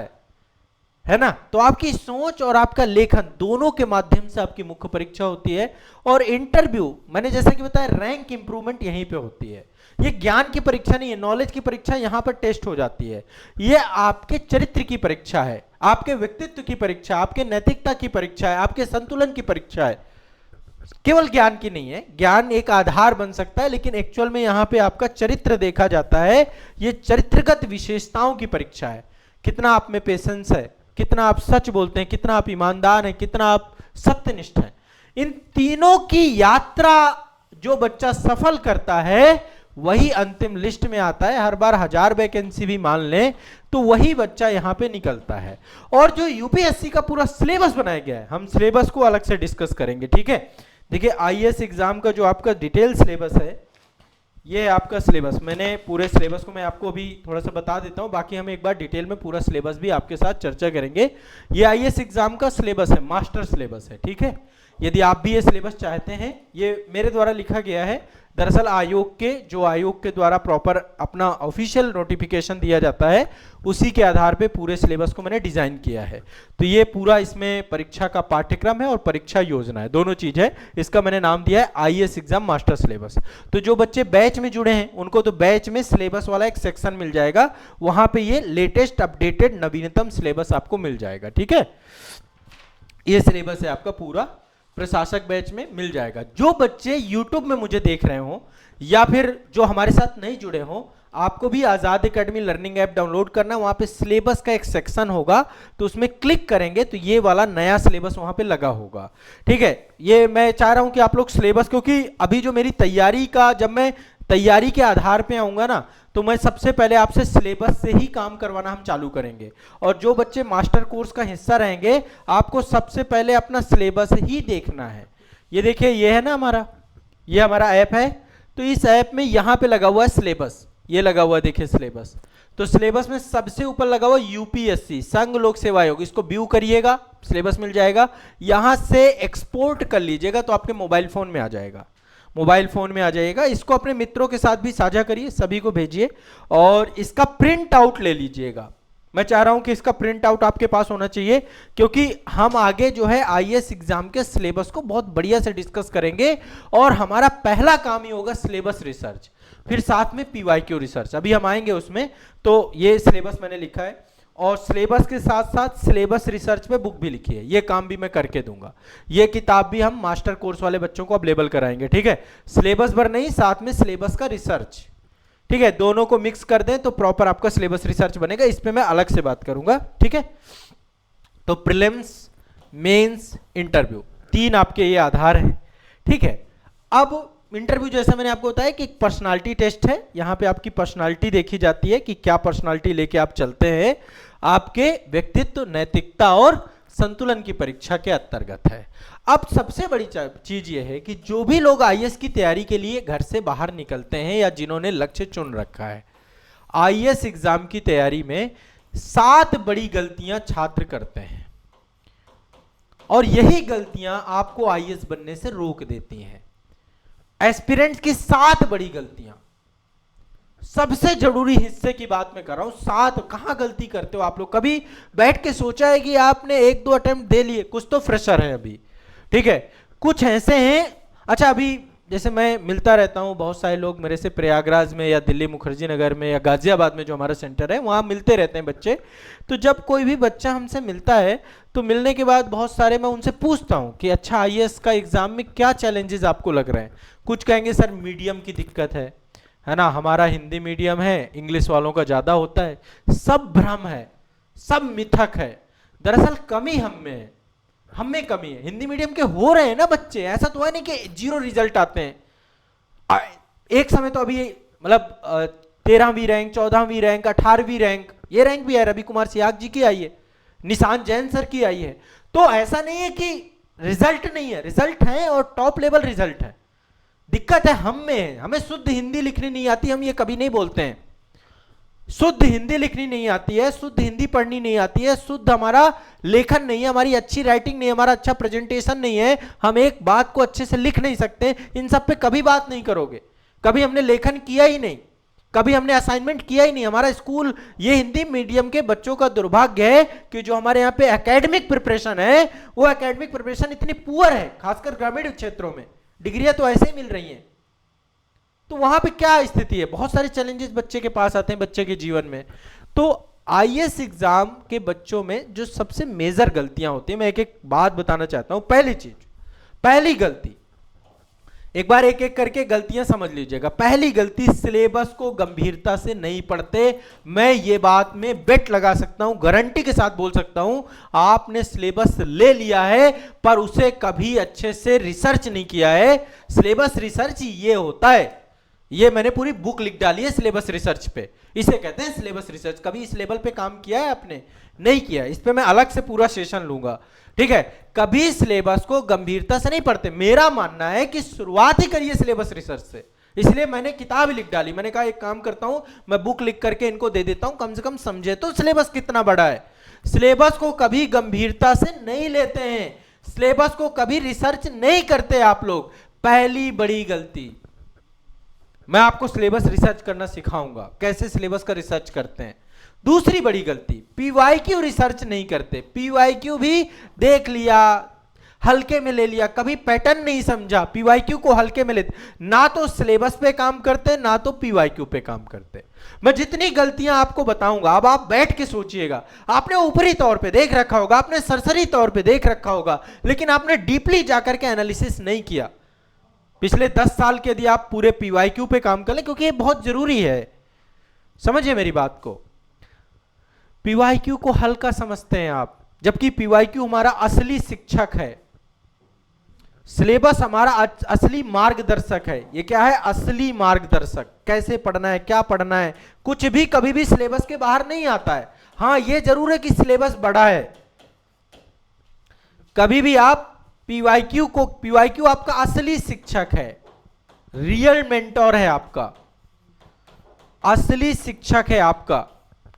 है ना। तो आपकी सोच और आपका लेखन दोनों के माध्यम से आपकी मुख्य परीक्षा होती है। और इंटरव्यू मैंने जैसा कि बताया, रैंक इंप्रूवमेंट यहीं पे होती है। ये ज्ञान की परीक्षा नहीं है, नॉलेज की परीक्षा यहां पर टेस्ट हो जाती है। ये आपके चरित्र की परीक्षा है, आपके व्यक्तित्व की परीक्षा, आपके नैतिकता की परीक्षा है, आपके संतुलन की परीक्षा है, केवल ज्ञान की नहीं है। ज्ञान एक आधार बन सकता है, लेकिन एक्चुअल में यहां पे आपका चरित्र देखा जाता है। ये चरित्रगत विशेषताओं की परीक्षा है, कितना आप में पेशेंस है, कितना आप सच बोलते हैं, कितना आप ईमानदार हैं, कितना आप सत्यनिष्ठ हैं। इन तीनों की यात्रा जो बच्चा सफल करता है वही अंतिम लिस्ट में आता है। हर बार 1000 वैकेंसी भी मान लें तो वही बच्चा यहां पे निकलता है। और जो यूपीएससी का पूरा सिलेबस बनाया गया है, हम सिलेबस को अलग से डिस्कस करेंगे, ठीक है। देखिए आईएएस एग्जाम का जो आपका डिटेल सिलेबस है, ये आपका सिलेबस, मैंने पूरे सिलेबस को मैं आपको अभी थोड़ा सा बता देता हूं, बाकी हम एक बार डिटेल में पूरा सिलेबस भी आपके साथ चर्चा करेंगे। ये आईएएस एग्जाम का सिलेबस है, मास्टर सिलेबस है, ठीक है। यदि आप भी ये सिलेबस चाहते हैं, ये मेरे द्वारा लिखा गया है, दरअसल आयोग के द्वारा प्रॉपर अपना ऑफिशियल नोटिफिकेशन दिया जाता है, उसी के आधार पे पूरे सिलेबस को मैंने डिजाइन किया है। तो ये पूरा इसमें परीक्षा का पाठ्यक्रम है और परीक्षा योजना है, दोनों चीज है। इसका मैंने नाम दिया है आईएएस एग्जाम मास्टर सिलेबस। तो जो बच्चे बैच में जुड़े हैं उनको तो बैच में सिलेबस वाला एक सेक्शन मिल जाएगा, वहां पे ये लेटेस्ट अपडेटेड नवीनतम सिलेबस आपको मिल जाएगा, ठीक है। ये सिलेबस है आपका पूरा, प्रशासक बैच में मिल जाएगा। जो बच्चे YouTube में मुझे देख रहे हो या फिर जो हमारे साथ नहीं जुड़े हो, आपको भी आजाद एकेडमी लर्निंग ऐप डाउनलोड करना है। वहां पे सिलेबस का एक सेक्शन होगा, तो उसमें क्लिक करेंगे तो ये वाला नया सिलेबस वहां पे लगा होगा, ठीक है। ये मैं चाह रहा हूं कि आप लोग सिलेबस, क्योंकि अभी जो मेरी तैयारी का, जब मैं तैयारी के आधार पे आऊंगा ना, तो मैं सबसे पहले आपसे सिलेबस से ही काम करवाना हम चालू करेंगे। और जो बच्चे मास्टर कोर्स का हिस्सा रहेंगे, आपको सबसे पहले अपना सिलेबस ही देखना है। ये देखिए, ये है ना हमारा, ये हमारा ऐप है। तो इस ऐप में यहां पे लगा हुआ है सिलेबस, ये लगा हुआ है, देखिए सिलेबस। तो सिलेबस में सबसे ऊपर लगा हुआ यूपीएससी संघ लोक सेवा आयोग, इसको व्यू करिएगा, सिलेबस मिल जाएगा। यहां से एक्सपोर्ट कर लीजिएगा तो आपके मोबाइल फोन में आ जाएगा, मोबाइल फोन में आ जाएगा। इसको अपने मित्रों के साथ भी साझा करिए, सभी को भेजिए और इसका प्रिंट आउट ले लीजिएगा। मैं चाह रहा हूं कि इसका प्रिंट आउट आपके पास होना चाहिए, क्योंकि हम आगे जो है आईएएस एग्जाम के सिलेबस को बहुत बढ़िया से डिस्कस करेंगे और हमारा पहला काम ही होगा सिलेबस रिसर्च, फिर साथ में पीवाईक्यू रिसर्च, अभी हम आएंगे उसमें। तो ये सिलेबस मैंने लिखा है और सिलेबस के साथ साथ सिलेबस रिसर्च पे बुक भी लिखी है, ये काम भी मैं करके दूंगा। ये किताब भी हम मास्टर कोर्स वाले बच्चों को अवेलेबल कराएंगे, ठीक है। सिलेबस भर नहीं, साथ में सिलेबस का रिसर्च, ठीक है, दोनों को मिक्स कर दें तो प्रॉपर आपका सिलेबस रिसर्च बनेगा। इस पे मैं अलग से बात करूंगा, ठीक है। तो प्रीलिम्स, मेंस, इंटरव्यू, 3 आपके ये आधार है, ठीक है। अब इंटरव्यू जैसा मैंने आपको बताया कि एक पर्सनालिटी टेस्ट है, यहां पे आपकी पर्सनालिटी देखी जाती है कि क्या पर्सनालिटी लेके आप चलते हैं, आपके व्यक्तित्व, नैतिकता और संतुलन की परीक्षा के अंतर्गत है। अब सबसे बड़ी चीज यह है कि जो भी लोग आईएएस की तैयारी के लिए घर से बाहर निकलते हैं या जिन्होंने लक्ष्य चुन रखा है, आईएएस एग्जाम की तैयारी में 7 बड़ी गलतियां छात्र करते हैं और यही गलतियां आपको आईएएस बनने से रोक देती हैं। एस्पिरेंट्स की 7 बड़ी गलतियां, सबसे जरूरी हिस्से की बात मैं कर रहा हूं। 7 कहां गलती करते हो आप लोग? कभी बैठ के सोचा है कि आपने 1-2 अटेम्प्ट दे लिए? कुछ तो फ्रेशर है अभी, ठीक है, कुछ ऐसे हैं। अच्छा, अभी जैसे मैं मिलता रहता हूं, बहुत सारे लोग मेरे से प्रयागराज में या दिल्ली मुखर्जी नगर में या गाजियाबाद में जो हमारा सेंटर है वहां मिलते रहते हैं बच्चे। तो जब कोई भी बच्चा हमसे मिलता है तो मिलने के बाद बहुत सारे मैं उनसे पूछता हूं कि अच्छा आईएएस का एग्जाम में क्या चैलेंजेस आपको लग रहे हैं। कुछ कहेंगे सर मीडियम की दिक्कत है ना, हमारा हिंदी मीडियम है, इंग्लिश वालों का ज्यादा होता है। सब भ्रम है, सब मिथक है। दरअसल कमी हम में है, हम में कमी है। हिंदी मीडियम के हो रहे हैं ना बच्चे, ऐसा तो है नहीं कि 0 रिजल्ट आते हैं। एक समय तो अभी मतलब 13वीं रैंक, 14वीं रैंक, 18वीं रैंक, ये रैंक भी है रवि कुमार सियाग जी की आई है, निशांत जैन सर की आई है। तो ऐसा नहीं है कि रिजल्ट नहीं है, रिजल्ट है और टॉप लेवल रिजल्ट है। दिक्कत है हम में है, हमें शुद्ध हिंदी लिखनी नहीं आती, हम ये कभी नहीं बोलते हैं। शुद्ध हिंदी लिखनी नहीं आती है, शुद्ध हिंदी पढ़नी नहीं आती है, शुद्ध हमारा लेखन नहीं है, हमारी अच्छी राइटिंग नहीं है, हमारा अच्छा प्रेजेंटेशन नहीं है, हम एक बात को अच्छे से लिख नहीं सकते। इन सब पे कभी बात नहीं करोगे, कभी हमने लेखन किया ही नहीं, कभी हमने असाइनमेंट किया ही नहीं। हमारा स्कूल, ये हिंदी मीडियम के बच्चों का दुर्भाग्य है कि जो हमारे यहाँ पे एकेडमिक प्रिपरेशन है वो एकेडमिक प्रिपरेशन इतनी पुअर है, खासकर ग्रामीण क्षेत्रों में। डिग्रियां तो ऐसे ही मिल रही हैं, तो वहां पे क्या स्थिति है? बहुत सारे चैलेंजेस बच्चे के पास आते हैं, बच्चे के जीवन में। तो आईएएस एग्जाम के बच्चों में जो सबसे मेजर गलतियां होती हैं, मैं एक एक बात बताना चाहता हूं। पहली चीज, पहली गलती, एक बार एक एक करके गलतियां समझ लीजिएगा। पहली गलती, सिलेबस को गंभीरता से नहीं पढ़ते। मैं ये बात में बेट लगा सकता हूं, गारंटी के साथ बोल सकता हूं, आपने सिलेबस ले लिया है पर उसे कभी अच्छे से रिसर्च नहीं किया है। सिलेबस रिसर्च ये होता है, ये मैंने पूरी बुक लिख डाली है सिलेबस रिसर्च पे, इसे कहते हैं सिलेबस रिसर्च। कभी इस लेवल पे काम किया है आपने? नहीं किया। इस पे मैं अलग से पूरा सेशन लूंगा, ठीक है। कभी सिलेबस को गंभीरता से नहीं पढ़ते। मेरा मानना है कि शुरुआत ही करिए सिलेबस रिसर्च से, इसलिए मैंने किताब लिख डाली। मैंने कहा एक काम करता हूं, मैं बुक लिख करके इनको दे देता हूं, कम से कम समझे तो सिलेबस कितना बड़ा है। सिलेबस को कभी गंभीरता से नहीं लेते हैं, सिलेबस को कभी रिसर्च नहीं करते आप लोग। पहली बड़ी गलती, मैं आपको सिलेबस रिसर्च करना सिखाऊंगा, कैसे सिलेबस का रिसर्च करते हैं। दूसरी बड़ी गलती, पीवाईक्यू रिसर्च नहीं करते। पीवाईक्यू भी देख लिया, हल्के में ले लिया, कभी पैटर्न नहीं समझा, पीवाईक्यू को हल्के में लेते, ना तो सिलेबस पे काम करते ना तो पीवाईक्यू पे काम करते। मैं जितनी गलतियां आपको बताऊंगा, अब आप बैठ के सोचिएगा। आपने ऊपरी तौर पे देख रखा होगा, आपने सरसरी तौर पे देख रखा होगा, लेकिन आपने डीपली जाकर के एनालिसिस नहीं किया। पिछले 10 साल के यदि आप पूरे पीवाईक्यू पे काम कर लें, क्योंकि ये बहुत जरूरी है, समझिए मेरी बात को। पीवाईक्यू को हल्का समझते हैं आप, जबकि पीवाईक्यू हमारा असली शिक्षक है, सिलेबस हमारा असली मार्गदर्शक है। ये क्या है? असली मार्गदर्शक। कैसे पढ़ना है, क्या पढ़ना है, कुछ भी कभी भी सिलेबस के बाहर नहीं आता है। हां, ये जरूर है कि सिलेबस बड़ा है। कभी भी आप पीवाईक्यू को, पीवाईक्यू आपका असली शिक्षक है, रियल मेंटोर है आपका, असली शिक्षक है आपका।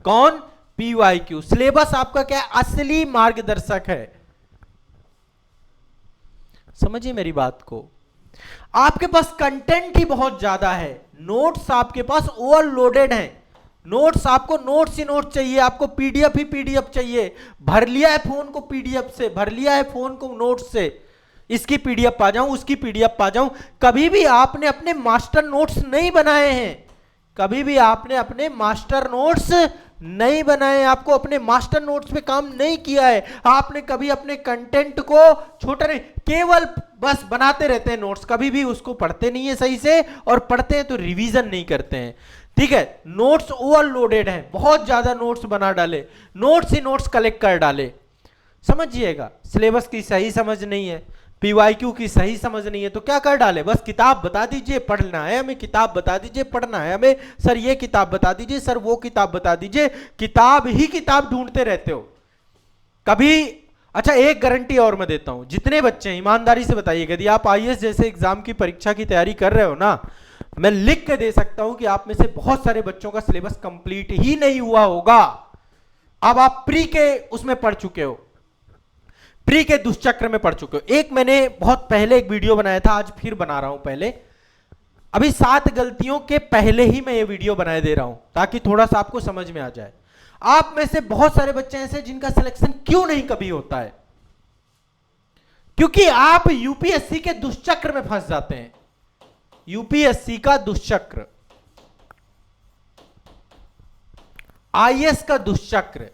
कौन? पीवाईक्यू। सिलेबस आपका क्या है? असली मार्गदर्शक है। समझिए मेरी बात को। आपके पास कंटेंट ही बहुत ज्यादा है, नोट्स आपके पास ओवरलोडेड हैं, नोट्स, आपको नोट्स ही नोट्स चाहिए, आपको पीडीएफ ही पीडीएफ चाहिए। भर लिया है फोन को पीडीएफ से, भर लिया है फोन को नोट्स से, इसकी पीडीएफ पा जाऊं, उसकी पीडीएफ पा जाऊं। कभी भी आपने अपने मास्टर नोट्स नहीं बनाए हैं, कभी भी आपने अपने मास्टर नोट्स नहीं बनाए, आपको अपने मास्टर नोट्स पे काम नहीं किया है, आपने कभी अपने कंटेंट को छोटा नहीं, केवल बस बनाते रहते हैं नोट्स, कभी भी उसको पढ़ते नहीं है सही से, और पढ़ते हैं तो रिवीजन नहीं करते हैं। ठीक है, नोट्स ओवरलोडेड है, बहुत ज्यादा नोट्स बना डाले, नोट्स ही नोट्स कलेक्ट कर डाले। समझिएगा, सिलेबस की सही समझ नहीं है, पीवाईक्यू की सही समझ नहीं है, तो क्या कर डाले, बस किताब बता दीजिए पढ़ना है हमें, किताब बता दीजिए पढ़ना है हमें, सर ये किताब बता दीजिए, सर वो किताब बता दीजिए, किताब ही किताब ढूंढते रहते हो कभी। अच्छा, एक गारंटी और मैं देता हूं, जितने बच्चे ईमानदारी से बताइएगा, यदि आप आईएएस जैसे एग्जाम की परीक्षा की तैयारी कर रहे हो ना, मैं लिख के दे सकता हूं कि आप में से बहुत सारे बच्चों का सिलेबस कंप्लीट ही नहीं हुआ होगा। अब आप प्री के उसमें पढ़ चुके हो, प्री के दुष्चक्र में पढ़ चुके हो। एक मैंने बहुत पहले एक वीडियो बनाया था, आज फिर बना रहा हूं। पहले अभी 7 गलतियों के पहले ही मैं ये वीडियो बनाए दे रहा हूं, ताकि थोड़ा सा आपको समझ में आ जाए। आप में से बहुत सारे बच्चे ऐसे जिनका सिलेक्शन क्यों नहीं कभी होता है, क्योंकि आप यूपीएससी के दुष्चक्र में फंस जाते हैं। यूपीएससी का दुष्चक्र, आईएएस का दुष्चक्र,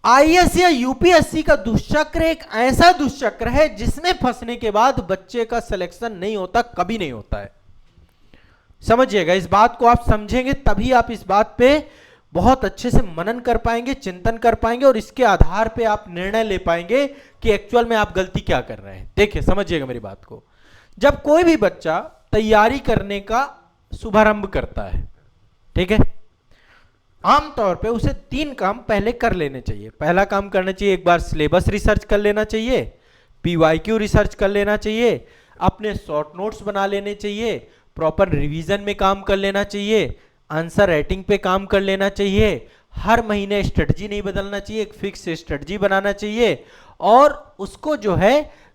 आईएएस या यूपीएससी का दुष्चक्र एक ऐसा दुष्चक्र है जिसमें फंसने के बाद बच्चे का सिलेक्शन नहीं होता, कभी नहीं होता है। समझिएगा, इस बात को आप समझेंगे तभी आप इस बात पे बहुत अच्छे से मनन कर पाएंगे, चिंतन कर पाएंगे, और इसके आधार पे आप निर्णय ले पाएंगे कि एक्चुअल में आप गलती क्या कर रहे हैं। देखिए, समझिएगा मेरी बात को, जब कोई भी बच्चा तैयारी करने का शुभारंभ करता है, ठीक है, आमतौर पे उसे 3 काम पहले कर लेने चाहिए। पहला काम करना चाहिए, एक बार सिलेबस रिसर्च कर लेना चाहिए, पीवाईक्यू रिसर्च कर लेना चाहिए, अपने शॉर्ट नोट्स बना लेने चाहिए, प्रॉपर रिवीजन में काम कर लेना चाहिए, आंसर राइटिंग पे काम कर लेना चाहिए, हर महीने स्ट्रेटजी नहीं बदलना चाहिए, एक फिक्स स्ट्रेटजी बनाना चाहिए, और उसको जो है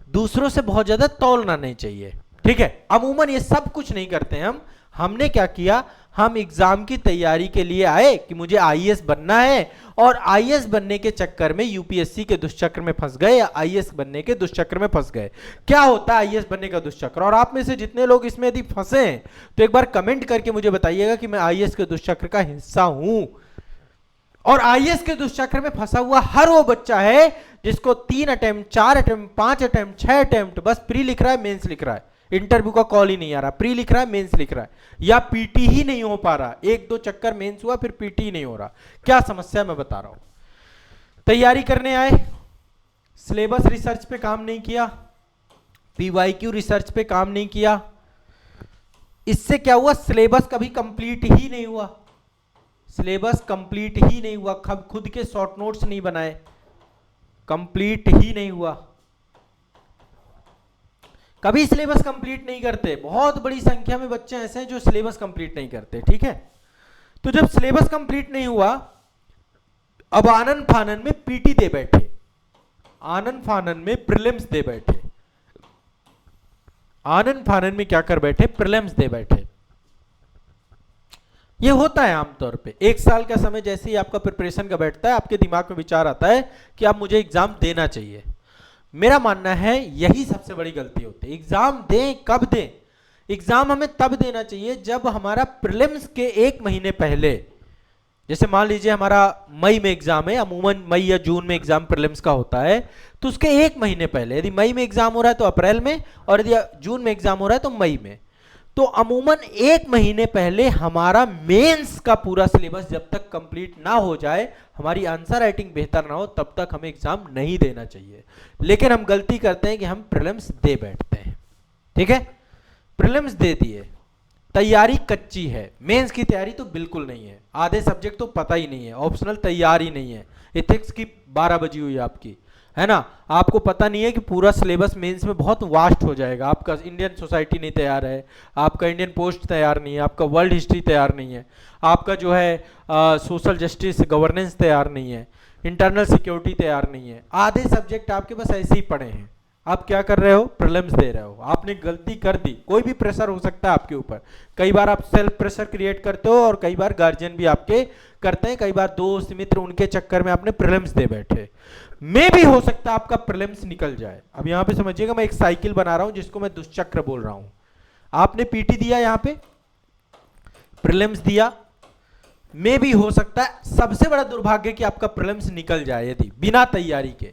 दूसरों से बहुत ज्यादा तौलना नहीं चाहिए। ठीक है, अमूमन ये सब कुछ नहीं करते हैं हम। हमने क्या किया, हम एग्जाम की तैयारी के लिए आए कि मुझे आईएएस बनना है, और आईएएस बनने के चक्कर में यूपीएससी के दुष्चक्र में फंस गए, या आईएएस बनने के दुष्चक्र में फंस गए। क्या होता है आईएएस बनने का दुष्चक्र, और आप में से जितने लोग इसमें यदि फंसे हैं तो एक बार कमेंट करके मुझे बताइएगा कि मैं आईएएस के दुष्चक्र का हिस्सा हूं। और आईएएस के दुष्चक्र में फंसा हुआ हर वो बच्चा है जिसको 3 अटेम्प्ट, 4 अटेम्प्ट, 5 अटेम्प्ट, 6 अटेम्प्ट, बस प्री लिख रहा है, मेंस लिख रहा है, इंटरव्यू का कॉल ही नहीं आ रहा, प्री लिख रहा है, मेंस लिख रहा है, या पीटी ही नहीं हो पा रहा, 1-2 चक्कर मेंस हुआ फिर पीटी ही नहीं हो रहा। क्या समस्या मैं बता रहा हूं। तैयारी करने आए, सिलेबस रिसर्च पे काम नहीं किया, पीवाईक्यू रिसर्च पे काम नहीं किया, इससे क्या हुआ, सिलेबस कभी कंप्लीट ही नहीं हुआ, सिलेबस कंप्लीट ही नहीं हुआ, खुद के शॉर्ट नोट्स नहीं बनाए, कंप्लीट ही नहीं हुआ। कभी सिलेबस कंप्लीट नहीं करते, बहुत बड़ी संख्या में बच्चे ऐसे हैं जो सिलेबस कंप्लीट नहीं करते। ठीक है, तो जब सिलेबस कंप्लीट नहीं हुआ, अब आनन फानन में पीटी दे बैठे, आनन फानन में प्रीलिम्स दे बैठे, आनन फानन में क्या कर बैठे, प्रीलिम्स दे बैठे। ये होता है आमतौर पे। 1 साल का समय जैसे ही आपका प्रिपरेशन का बैठता है, आपके दिमाग में विचार आता है कि अब मुझे एग्जाम देना चाहिए। मेरा मानना है यही सबसे बड़ी गलती होती है। एग्जाम दें, कब दें, एग्जाम हमें तब देना चाहिए जब हमारा प्रीलिम्स के 1 महीने पहले, जैसे मान लीजिए हमारा मई में एग्जाम है, अमूमन मई या जून में एग्जाम प्रीलिम्स का होता है, तो उसके 1 महीने पहले, यदि मई में एग्जाम हो रहा है तो अप्रैल में, और यदि जून में एग्जाम हो रहा है तो मई में, तो अमूमन 1 महीने पहले हमारा मेंस का पूरा सिलेबस जब तक कंप्लीट ना हो जाए, हमारी आंसर राइटिंग बेहतर ना हो, तब तक हमें एग्जाम नहीं देना चाहिए। लेकिन हम गलती करते हैं कि हम प्रीलिम्स दे बैठते हैं। ठीक है, प्रीलिम्स दे दिए, तैयारी कच्ची है, मेंस की तैयारी तो बिल्कुल नहीं है, आधे सब्जेक्ट तो पता ही नहीं है, ऑप्शनल तैयार ही नहीं है, एथिक्स की 12 बजी हुई आपकी, है ना, आपको पता नहीं है कि पूरा सिलेबस मेंस में बहुत वास्ट हो जाएगा, आपका इंडियन सोसाइटी नहीं तैयार है, आपका इंडियन पोस्ट तैयार नहीं है, आपका वर्ल्ड हिस्ट्री तैयार नहीं है, आपका जो है सोशल जस्टिस गवर्नेंस तैयार नहीं है, इंटरनल सिक्योरिटी तैयार नहीं है, आधे सब्जेक्ट आपके पास ऐसे ही पड़े हैं। आप क्या कर रहे हो, प्रीलिम्स दे रहे हो, आपने गलती कर दी, कोई भी प्रेशर हो सकता है आपके ऊपर, कई बार आप सेल्फ प्रेशर क्रिएट करते हो और कई बार गार्जियन भी आपके करते हैं, कई बार दोस्त मित्र उनके चक्कर में आपने प्रीलिम्स दे बैठे, में भी हो सकता है आपका प्रीलिम्स निकल जाए। अब यहां पे समझिएगा, मैं एक साइकिल बना रहा हूं जिसको मैं दुष्चक्र बोल रहा हूं। आपने पीटी दिया, यहां पे प्रीलिम्स दिया, में भी हो सकता है, सबसे बड़ा दुर्भाग्य कि आपका प्रीलिम्स निकल जाए यदि बिना तैयारी के।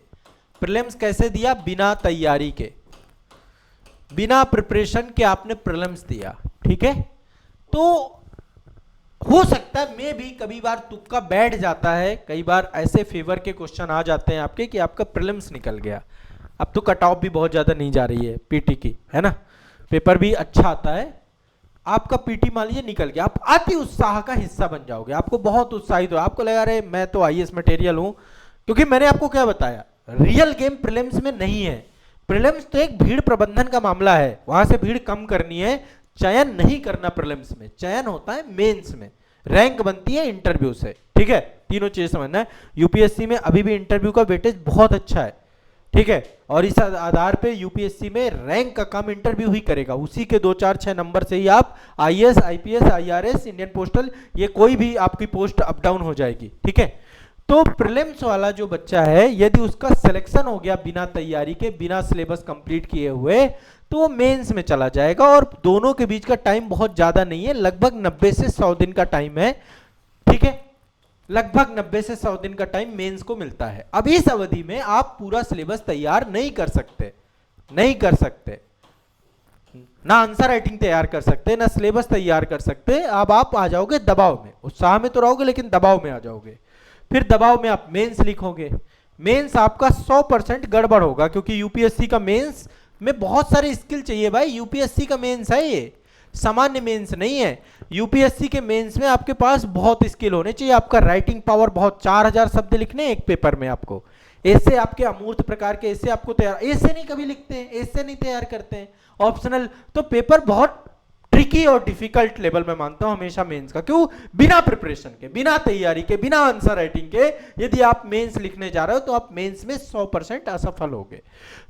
प्रीलिम्स कैसे दिया, बिना तैयारी के, बिना प्रिपरेशन के आपने प्रीलिम्स दिया, ठीक है। तो हो सकता है मैं भी कभी बार तुक्का बैठ जाता है, कई बार ऐसे फेवर के क्वेश्चन आ जाते हैं आपके कि आपका प्रीलिम्स निकल गया। अब तो कट ऑफ भी बहुत ज्यादा नहीं जा रही है पीटी की, है ना, पेपर भी अच्छा आता है, आपका पीटी मान लीजिए निकल गया, आप अति उत्साह का हिस्सा बन जाओगे, आपको बहुत उत्साहित हो, आपको लगा रहे मैं तो आईएएस मटेरियल हूं, क्योंकि मैंने आपको क्या बताया, रियल गेम प्रीलिम्स में नहीं है। प्रीलिम्स तो एक भीड़ प्रबंधन का मामला है, वहां से भीड़ कम करनी है, चयन नहीं करना प्रीलिम्स में, चयन होता है मेंस में, रैंक बनती है इंटरव्यू से, ठीक है, तीनों चीजें समझना है। यूपीएससी में अभी भी इंटरव्यू का वेटेज बहुत अच्छा है, ठीक है, और इस आधार पे यूपीएससी में रैंक का काम इंटरव्यू ही करेगा, उसी के 2 4 6 नंबर से ही आप IAS IPS IRS Indian postal ये कोई भी आपकी पोस्ट अप डाउन हो जाएगी, ठीक है। तो प्रीलिम्स वाला जो बच्चा है यदि उसका सिलेक्शन हो गया बिना तैयारी के, बिना सिलेबस कंप्लीट किए हुए, तो वो मेंस में चला जाएगा, और दोनों के बीच का टाइम बहुत ज्यादा नहीं है, लगभग 90 से 100 दिन का टाइम है, ठीक है, लगभग 90 से 100 दिन का टाइम मेंस को मिलता है। अब इस अवधि में आप पूरा सिलेबस तैयार नहीं कर सकते, नहीं कर सकते, ना आंसर राइटिंग तैयार कर सकते, ना सिलेबस तैयार कर सकते। अब आप आ जाओगे दबाव में, उत्साह में तो रहोगे लेकिन दबाव में आ जाओगे, फिर दबाव में आप मेंस लिखोगे, मेंस आपका 100% गड़बड़ होगा, क्योंकि यूपीएससी का मेंस में बहुत सारे स्किल चाहिए भाई, यूपीएससी का मेंस है ये, सामान्य मेंस नहीं है। यूपीएससी के मेंस में आपके पास बहुत स्किल होने चाहिए, आपका राइटिंग पावर बहुत, 4000 शब्द लिखने एक पेपर में आपको, ऐसे आपके अमूर्त प्रकार के ऐसे आपको तैयार, ऐसे नहीं कभी लिखते हैं, ऐसे नहीं तैयार करते हैं ऑप्शनल, तो पेपर बहुत ट्रिकी और डिफिकल्ट लेवल में मानता हूं हमेशा मेंस का। क्यों, बिना प्रिपरेशन के, बिना तैयारी के, बिना आंसर राइटिंग के यदि आप मेंस लिखने जा रहे हो तो आप मेंस में 100% असफल होगे।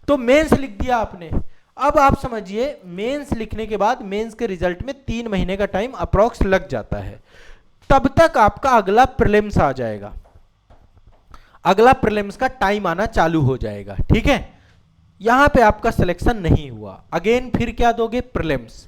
तो मेंस लिख दिया आपने, अब आप समझिए मेंस लिखने के बाद मेंस के रिजल्ट में 3 महीने का टाइम अप्रॉक्स लग जाता है, तब तक आपका अगला प्रीलिम्स आ जाएगा, अगला प्रीलिम्स का टाइम आना चालू हो जाएगा, ठीक है। यहां पे आपका सिलेक्शन नहीं हुआ, अगेन फिर क्या दोगे, प्रीलिम्स।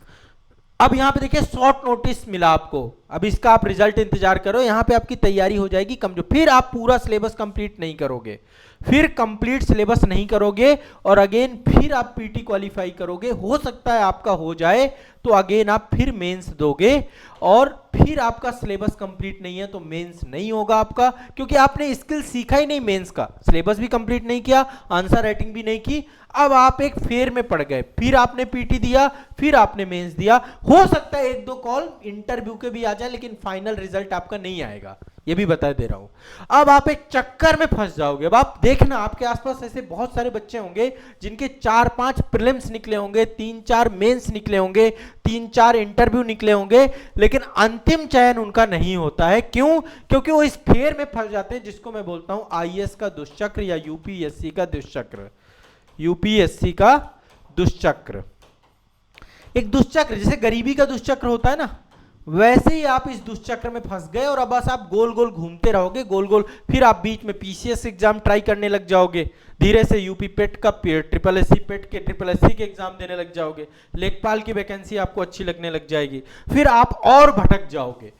अब यहां पे देखिए शॉर्ट नोटिस मिला आपको, अब इसका आप रिजल्ट इंतजार करो, यहां पे आपकी तैयारी हो जाएगी कमजोर, फिर आप पूरा सिलेबस कंप्लीट नहीं करोगे, फिर कंप्लीट सिलेबस नहीं करोगे, और अगेन फिर आप पीटी क्वालिफाई करोगे, हो सकता है आपका हो जाए, तो अगेन आप फिर मेंस दोगे, और फिर आपका सिलेबस कंप्लीट नहीं है तो मेंस नहीं होगा आपका, क्योंकि आपने स्किल सीखा ही नहीं मेंस का, सिलेबस भी कंप्लीट नहीं किया, आंसर राइटिंग भी नहीं की, अब आप एक फेर में पड़ गए, फिर आपने पीटी दिया, फिर आपने मेंस दिया, हो सकता है 1-2 कॉल इंटरव्यू के भी आ जाए, लेकिन फाइनल रिजल्ट आपका नहीं आएगा, ये भी बता दे रहा हूं। अब आप एक चक्कर में फंस जाओगे, अब आप देखना आपके आसपास ऐसे बहुत सारे बच्चे होंगे जिनके 4-5 प्रीलिम्स निकले होंगे, 3-4 मेंस निकले होंगे, 3-4 इंटरव्यू निकले होंगे, लेकिन अंतिम चयन उनका नहीं होता है। क्यों, क्योंकि वो इस फेर में फंस जाते हैं जिसको मैं बोलता हूं आईएएस का दुष्चक्र या यूपीएससी का दुष्चक्र, यूपीएससी का दुष्चक्र। एक दुष्चक्र जैसे गरीबी का दुष्चक्र होता है ना, वैसे ही आप इस दुष्चक्र में फंस गए, और अब बस आप गोल गोल घूमते रहोगे, गोल गोल, फिर आप बीच में पीसीएस एग्जाम ट्राई करने लग जाओगे, धीरे से यूपी पेट का, ट्रिपल एससी पेट के, ट्रिपल एससी के एग्जाम देने लग जाओगे, लेखपाल की वैकेंसी आपको अच्छी लगने लग जाएगी, फिर आप और भटक जाओगे।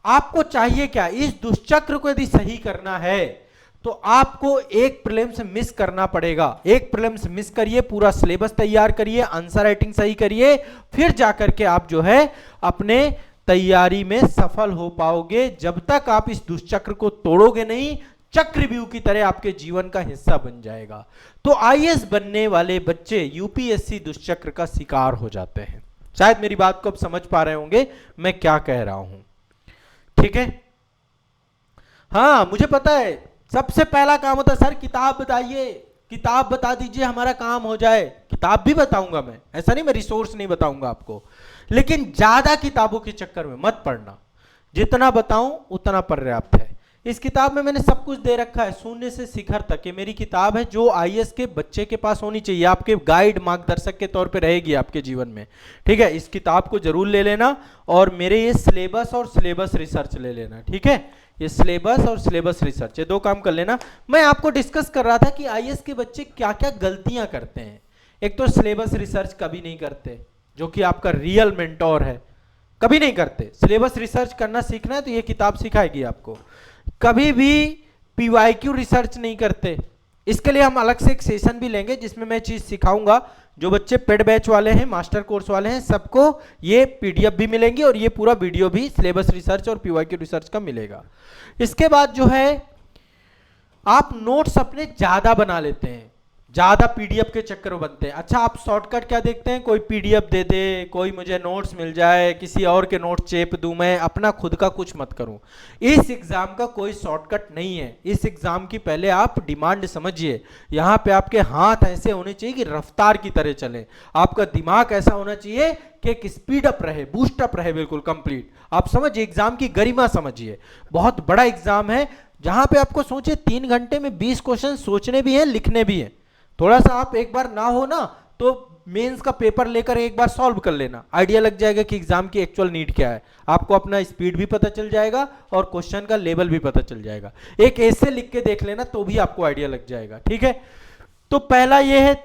आपको चाहिए क्या, इस दुष्चक्र को यदि सही करना है तो आपको एक प्रीलिम्स मिस करना पड़ेगा, एक प्रीलिम्स मिस करिए, पूरा सिलेबस तैयार करिए, आंसर राइटिंग सही करिए, फिर जाकर के आप जो है अपने तैयारी में सफल हो पाओगे। जब तक आप इस दुष्चक्र को तोड़ोगे नहीं, चक्रव्यूह की तरह आपके जीवन का हिस्सा बन जाएगा। तो आईएएस बनने वाले बच्चे यूपीएससी दुष्चक्र का शिकार हो जाते हैं। शायद मेरी बात को अब समझ पा रहे होंगे मैं क्या कह रहा हूं, ठीक है। हाँ मुझे पता है, सबसे पहला काम होता है सर किताब बताइए, किताब बता दीजिए हमारा काम हो जाए। किताब भी बताऊंगा मैं, ऐसा नहीं मैं रिसोर्स नहीं बताऊंगा आपको, लेकिन ज्यादा किताबों के चक्कर में मत पड़ना, जितना बताऊं उतना पर्याप्त है। इस किताब में मैंने सब कुछ दे रखा है, शून्य से शिखर तक। ये मेरी किताब है जो आईएएस के बच्चे के पास होनी चाहिए, आपके गाइड मार्गदर्शक के तौर पे रहेगी आपके जीवन में। ठीक है, इस किताब को जरूर ले लेना और मेरे ये सिलेबस और सिलेबस रिसर्च ले लेना। ठीक है, ये सिलेबस और सिलेबस रिसर्च, ये दो काम कर लेना। मैं आपको डिस्कस कर रहा था कि आईएएस के बच्चे क्या क्या गलतियां करते हैं। एक तो सिलेबस रिसर्च कभी नहीं करते, जो कि आपका रियल मेंटोर है, कभी नहीं करते। सिलेबस रिसर्च करना सीखना है तो ये किताब सिखाएगी आपको। कभी भी पीवाईक्यू रिसर्च नहीं करते, इसके लिए हम अलग से एक सेशन भी लेंगे जिसमें मैं चीज सिखाऊंगा। जो बच्चे पेड बैच वाले हैं, मास्टर कोर्स वाले हैं, सबको ये पीडीएफ भी मिलेंगी और ये पूरा वीडियो भी सिलेबस रिसर्च और पीवाईक्यू रिसर्च का मिलेगा। इसके बाद जो है, आप नोट्स अपने ज्यादा बना लेते हैं, ज्यादा पीडीएफ के चक्कर में बनते हैं। अच्छा, आप शॉर्टकट क्या देखते हैं, कोई पीडीएफ दे दे, कोई मुझे नोट्स मिल जाए, किसी और के नोट्स चेप दूं, मैं अपना खुद का कुछ मत करूं। इस एग्जाम का कोई शॉर्टकट नहीं है। इस एग्जाम की पहले आप डिमांड समझिए। यहाँ पे आपके हाथ ऐसे होने चाहिए कि रफ्तार की तरह चले, आपका दिमाग ऐसा होना चाहिए कि एक स्पीड अप रहे, बूस्ट अप रहे, बिल्कुल कंप्लीट। आप समझिए, एग्जाम की गरिमा समझिए। बहुत बड़ा एग्जाम है जहां पे आपको सोचिए 3 घंटे में 20 क्वेश्चन सोचने भी हैं, लिखने भी हैं। थोड़ा सा आप एक बार ना हो ना तो मेंस का पेपर लेकर एक बार सॉल्व कर लेना, आइडिया लग जाएगा कि एग्जाम की एक्चुअल नीड क्या है। आपको अपना स्पीड भी पता चल जाएगा और क्वेश्चन का लेवल भी पता चल जाएगा। एक ऐसे लिख के देख लेना तो भी आपको आइडिया लग जाएगा। ठीक है, तो पहला ये है।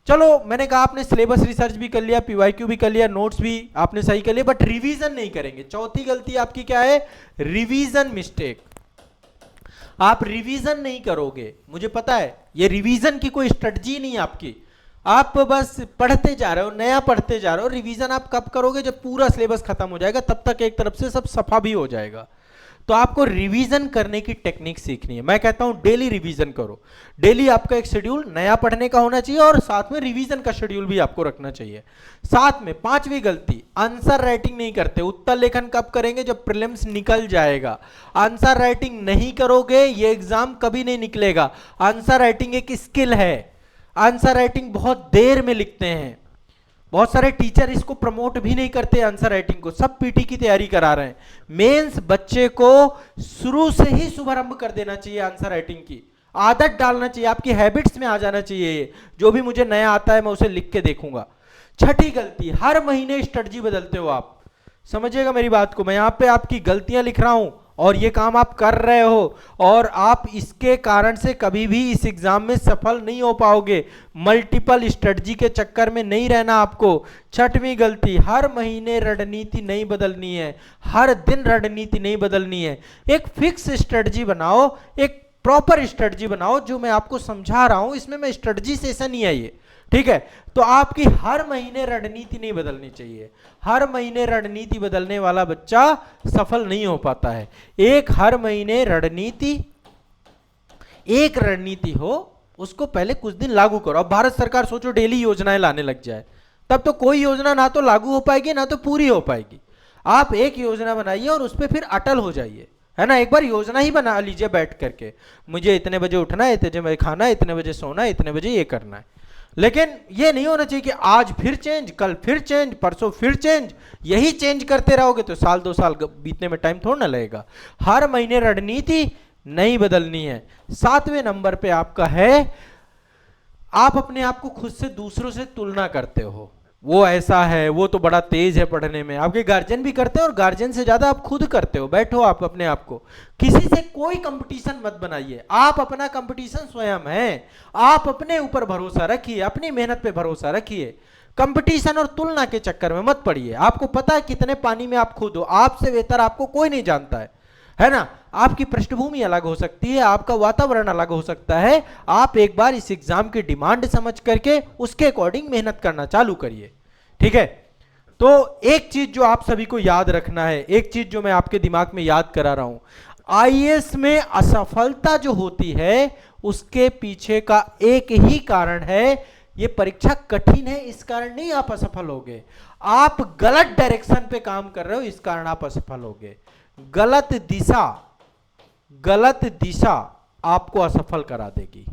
चलो, मैंने कहा आपने सिलेबस रिसर्च भी कर लिया, पीवाईक्यू भी कर लिया, नोट्स भी आपने सही कर लिया, बट रिवीजन नहीं करेंगे। चौथी गलती आपकी क्या है, रिवीजन मिस्टेक। आप रिवीजन नहीं करोगे, मुझे पता है ये रिवीजन की कोई स्ट्रेटजी नहीं है आपकी। आप बस पढ़ते जा रहे हो, नया पढ़ते जा रहे हो। रिवीजन आप कब करोगे, जब पूरा सिलेबस खत्म हो जाएगा, तब तक एक तरफ से सब सफा भी हो जाएगा। तो आपको रिवीजन करने की टेक्निक सीखनी है। मैं कहता हूं डेली रिवीजन करो। डेली आपका एक शेड्यूल नया पढ़ने का होना चाहिए और साथ में रिवीजन का शेड्यूल भी आपको रखना चाहिए। साथ में 5वीं गलती, आंसर राइटिंग नहीं करते। उत्तर लेखन कब करेंगे, जब प्रीलिम्स निकल जाएगा। आंसर राइटिंग नहीं करोगे, ये एग्जाम कभी नहीं निकलेगा। आंसर राइटिंग एक स्किल है। आंसर राइटिंग बहुत देर में लिखते हैं, बहुत सारे टीचर इसको प्रमोट भी नहीं करते आंसर राइटिंग को, सब पीटी की तैयारी करा रहे हैं। मेंस बच्चे को शुरू से ही शुभारंभ कर देना चाहिए, आंसर राइटिंग की आदत डालना चाहिए, आपकी हैबिट्स में आ जाना चाहिए। जो भी मुझे नया आता है मैं उसे लिख के देखूंगा। 6ठी गलती, हर महीने स्ट्रेटजी बदलते हो आप। समझिएगा मेरी बात को, मैं यहां पे आपकी गलतियां लिख रहा हूं और ये काम आप कर रहे हो और आप इसके कारण से कभी भी इस एग्जाम में सफल नहीं हो पाओगे। मल्टीपल स्ट्रेटजी के चक्कर में नहीं रहना आपको। 6वीं गलती, हर महीने रणनीति नहीं बदलनी है, हर दिन रणनीति नहीं बदलनी है। एक फिक्स स्ट्रेटजी बनाओ, एक प्रॉपर स्ट्रेटजी बनाओ। जो मैं आपको समझा रहा हूं इसमें मैं स्ट्रेटजी सेशन नहीं है ये, ठीक है। तो आपकी हर महीने रणनीति नहीं बदलनी चाहिए। हर महीने रणनीति बदलने वाला बच्चा सफल नहीं हो पाता है। एक हर महीने रणनीति, एक रणनीति हो, उसको पहले कुछ दिन लागू करो। अब भारत सरकार सोचो डेली योजनाएं लाने लग जाए, तब तो कोई योजना ना तो लागू हो पाएगी ना तो पूरी हो पाएगी। आप एक योजना बनाइए और उस पर फिर अटल हो जाइए, है ना। एक बार योजना ही बना लीजिए बैठ करके, मुझे इतने बजे उठना है, इतने बजे खाना है, इतने बजे सोना है, इतने बजे ये करना है। लेकिन ये नहीं होना चाहिए कि आज फिर चेंज, कल फिर चेंज, परसों फिर चेंज। यही चेंज करते रहोगे तो साल 2 साल बीतने में टाइम थोड़ा ना लगेगा। हर महीने रणनीति नहीं बदलनी है। 7वें नंबर पे आपका है, आप अपने आप को खुद से दूसरों से तुलना करते हो। वो ऐसा है, वो तो बड़ा तेज है पढ़ने में। आपके गार्जियन भी करते हैं और गार्जियन से ज्यादा आप खुद करते हो। बैठो आप अपने आप को, किसी से कोई कंपटीशन मत बनाइए। आप अपना कंपटीशन स्वयं है। आप अपने ऊपर भरोसा रखिए, अपनी मेहनत पे भरोसा रखिए। कंपटीशन और तुलना के चक्कर में मत पड़िए। आपको पता है कितने पानी में आप खुद हो, आपसे बेहतर आपको कोई नहीं जानता है ना। आपकी पृष्ठभूमि अलग हो सकती है, आपका वातावरण अलग हो सकता है। आप एक बार इस एग्जाम की डिमांड समझ करके उसके अकॉर्डिंग मेहनत करना चालू करिए, ठीक है। तो एक चीज जो आप सभी को याद रखना है, एक चीज जो मैं आपके दिमाग में याद करा रहा हूं, आईएएस में असफलता जो होती है उसके पीछे का एक ही कारण है, ये परीक्षा कठिन है इस कारण नहीं आप असफल होगे। आप गलत डायरेक्शन पे काम कर रहे हो, इस कारण आप असफल होगे। गलत दिशा आपको असफल करा देगी।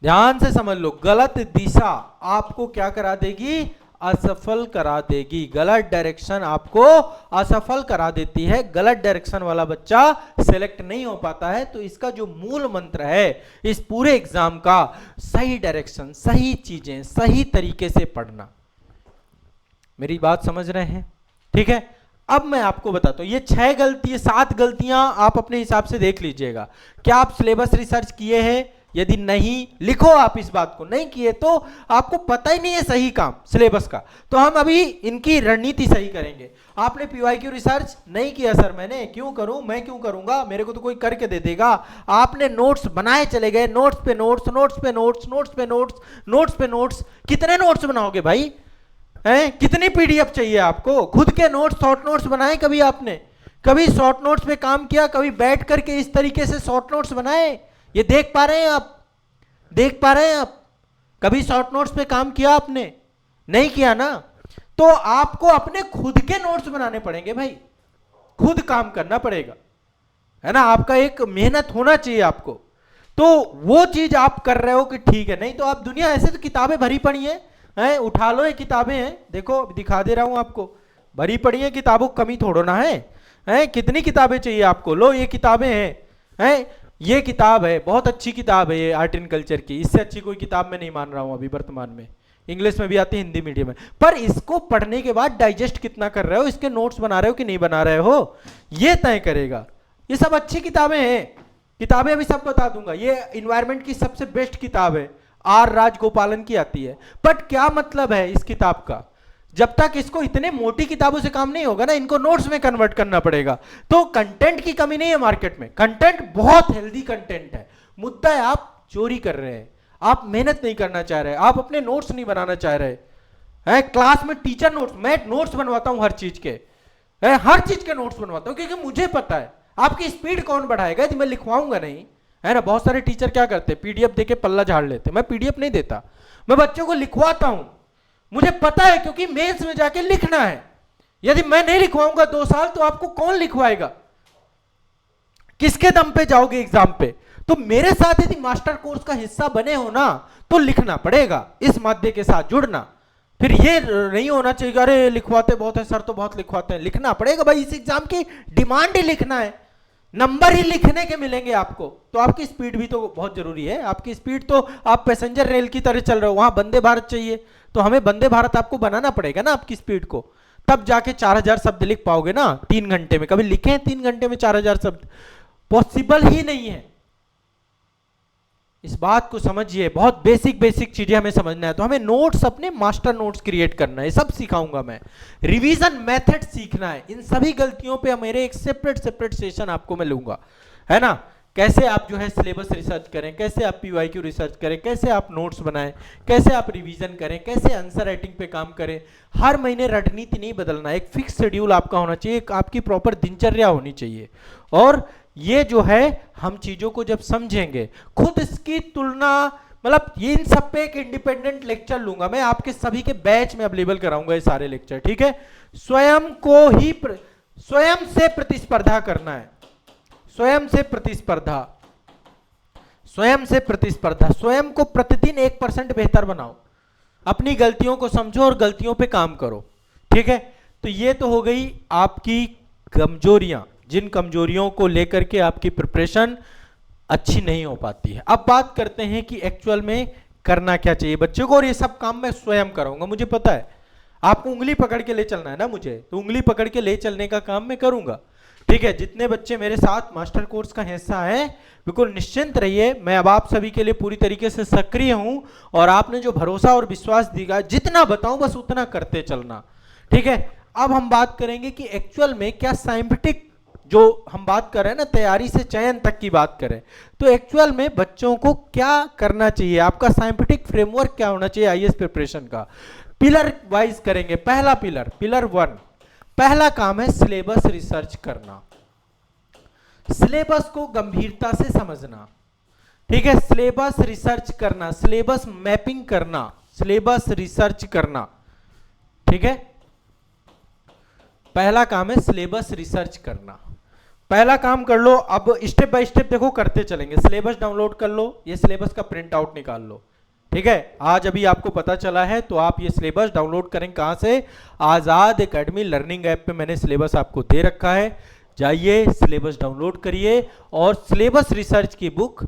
ध्यान से समझ लो, गलत दिशा आपको क्या करा देगी, असफल करा देगी। गलत डायरेक्शन आपको असफल करा देती है, गलत डायरेक्शन वाला बच्चा सेलेक्ट नहीं हो पाता है। तो इसका जो मूल मंत्र है इस पूरे एग्जाम का, सही डायरेक्शन, सही चीजें सही तरीके से पढ़ना। मेरी बात समझ रहे हैं? ठीक है, अब मैं आपको बताता हूं, ये 6 गलती 7 गलतियां आप अपने हिसाब से देख लीजिएगा। क्या आप सिलेबस रिसर्च किए हैं? यदि नहीं, लिखो आप इस बात को। नहीं किए तो आपको पता ही नहीं है सही काम सिलेबस का। तो हम अभी इनकी रणनीति सही करेंगे। आपने पीवाईक्यू रिसर्च नहीं किया सर, मैंने क्यों करूं, मैं क्यों करूंगा, मेरे को तो कोई करके दे देगा। आपने नोट्स बनाए चले गए, नोट्स पे नोट्स, नोट्स पे नोट्स, नोट्स पे नोट्स, नोट्स पे नोट्स। कितने नोट्स बनाओगे भाई? हैं? कितनी पीडीएफ चाहिए आपको? खुद के नोट्स, शॉर्ट नोट्स बनाए कभी आपने? कभी शॉर्ट नोट्स पे काम किया? कभी बैठ करके इस तरीके से शॉर्ट नोट्स बनाए? ये देख पा रहे हैं आप? देख पा रहे हैं आप? कभी शॉर्ट नोट्स पे काम किया आपने? नहीं किया ना। तो आपको अपने खुद के नोट्स बनाने पड़ेंगे भाई, खुद काम करना पड़ेगा, है ना। आपका एक मेहनत होना चाहिए आपको। तो वो चीज आप कर रहे हो कि ठीक है। नहीं तो आप दुनिया ऐसे तो किताबें भरी पड़ी हैं, उठा लो, ये किताबें हैं, देखो दिखा दे रहा हूं आपको, भरी पड़ी हैं किताबों, कमी थोड़ो ना है। कितनी किताबें चाहिए आपको? लो ये किताबें हैं, ये किताब है, बहुत अच्छी किताब है ये, आर्ट एंड कल्चर की। इससे अच्छी कोई किताब मैं नहीं मान रहा हूं अभी वर्तमान में। इंग्लिश में भी आती है, हिंदी मीडियम में। पर इसको पढ़ने के बाद डाइजेस्ट कितना कर रहे हो, इसके नोट्स बना रहे हो कि नहीं बना रहे हो, ये तय करेगा। ये सब अच्छी किताबें हैं, किताबें अभी सब बता दूंगा। ये इन्वायरमेंट की सबसे बेस्ट किताब है, आर राजगोपालन की आती है। बट क्या मतलब है इस किताब का? जब तक इसको इतने मोटी किताबों से काम नहीं होगा ना, इनको नोट्स में कन्वर्ट करना पड़ेगा। तो कंटेंट की कमी नहीं है मार्केट में, कंटेंट बहुत हेल्दी कंटेंट है। मुद्दा है आप चोरी कर रहे हैं, आप मेहनत नहीं करना चाह रहे, आप अपने नोट्स नहीं बनाना चाह रहे हैं। क्लास में टीचर नोट्स, मैं नोट्स बनवाता हूं हर चीज के, हर चीज के नोट्स बनवाता हूं, क्योंकि मुझे पता है आपकी स्पीड कौन बढ़ाएगा यदि मैं लिखवाऊंगा नहीं, है ना। बहुत सारे टीचर क्या करते हैं, पीडीएफ देके पल्ला झाड़ लेते। मैं पीडीएफ नहीं देता, मैं बच्चों को लिखवाता हूं। मुझे पता है, क्योंकि मेंस में जाके लिखना है। यदि मैं नहीं लिखवाऊंगा 2 साल, तो आपको कौन लिखवाएगा? किसके दम पे जाओगे एग्जाम पे? तो मेरे साथ यदि मास्टर कोर्स का हिस्सा बने हो ना, तो लिखना पड़ेगा, इस माध्यम के साथ जुड़ना। फिर ये नहीं होना चाहिए अरे लिखवाते बहुत है सर, तो बहुत लिखवाते हैं। लिखना पड़ेगा भाई, इस एग्जाम की डिमांड ही लिखना है, नंबर ही लिखने के मिलेंगे आपको। तो आपकी स्पीड भी तो बहुत जरूरी है। आपकी स्पीड तो, आप पैसेंजर रेल की तरह चल रहे हो, वहां वंदे भारत चाहिए, तो हमें वंदे भारत आपको बनाना पड़ेगा ना आपकी स्पीड को, तब जाके 4000 शब्द लिख पाओगे ना 3 घंटे में। कभी लिखे 3 घंटे में 4000 शब्द? पॉसिबल ही नहीं है। इस बात को समझिए, बहुत बेसिक बेसिक चीजें हमें समझना है। तो हमें नोट्स, अपने मास्टर नोट्स क्रिएट करना है, सब सिखाऊंगा मैं। रिवीजन मेथड सीखना है। इन सभी गलतियों पे मेरे एक सेपरेट सेशन आपको मैं लूंगा, है ना। कैसे आप जो है सिलेबस रिसर्च करें, कैसे आप पीवाईक्यू रिसर्च करें, कैसे आप नोट्स बनाएं, कैसे आप रिवीजन करें, कैसे आंसर राइटिंग पे काम करें। हर महीने रणनीति नहीं बदलना, एक फिक्स शेड्यूल आपका होना चाहिए, एक आपकी प्रॉपर दिनचर्या होनी चाहिए। और ये जो है, हम चीजों को जब समझेंगे, खुद इसकी तुलना, मतलब ये इन सब पे एक इंडिपेंडेंट लेक्चर लूंगा मैं, आपके सभी के बैच में अवेलेबल कराऊंगा ये सारे लेक्चर, ठीक है। स्वयं को ही स्वयं से प्रतिस्पर्धा करना है, स्वयं से प्रतिस्पर्धा, स्वयं से प्रतिस्पर्धा। स्वयं को प्रतिदिन 1% बेहतर बनाओ, अपनी गलतियों को समझो और गलतियों पे काम करो, ठीक है। तो ये तो हो गई आपकी कमजोरियां, जिन कमजोरियों को लेकर के आपकी प्रिपरेशन अच्छी नहीं हो पाती है। अब बात करते हैं कि एक्चुअल में करना क्या चाहिए बच्चों को। और ये सब काम मैं स्वयं कराऊंगा, मुझे पता है आपको उंगली पकड़ के ले चलना है ना मुझे, तो उंगली पकड़ के ले चलने का काम मैं करूंगा, ठीक है। जितने बच्चे मेरे साथ मास्टर कोर्स का हिस्सा है, बिल्कुल निश्चिंत रहिए, मैं अब आप सभी के लिए पूरी तरीके से सक्रिय हूं। और आपने जो भरोसा और विश्वास दिया, जितना बताऊं बस उतना करते चलना, ठीक है। अब हम बात करेंगे कि एक्चुअल में क्या साइंटिफिक, जो हम बात कर रहे हैं ना, तैयारी से चयन तक की बात करें, तो एक्चुअल में बच्चों को क्या करना चाहिए, आपका साइंटिफिक फ्रेमवर्क क्या होना चाहिए आईएएस प्रिपरेशन का। पिलर वाइज करेंगे। पहला पिलर, पिलर 1, पहला काम है सिलेबस रिसर्च करना, सिलेबस को गंभीरता से समझना, ठीक है। सिलेबस रिसर्च करना, सिलेबस मैपिंग करना, सिलेबस रिसर्च करना, ठीक है। पहला काम है सिलेबस रिसर्च करना, पहला काम कर लो। अब स्टेप बाय स्टेप देखो करते चलेंगे। सिलेबस डाउनलोड कर लो, ये सिलेबस का प्रिंट आउट निकाल लो, ठीक है, आज अभी आपको पता चला है तो आप ये सिलेबस डाउनलोड करेंगे कहां से? आजाद एकेडमी लर्निंग ऐप पे मैंने सिलेबस आपको दे रखा है, जाइए सिलेबस डाउनलोड करिए और सिलेबस रिसर्च की बुक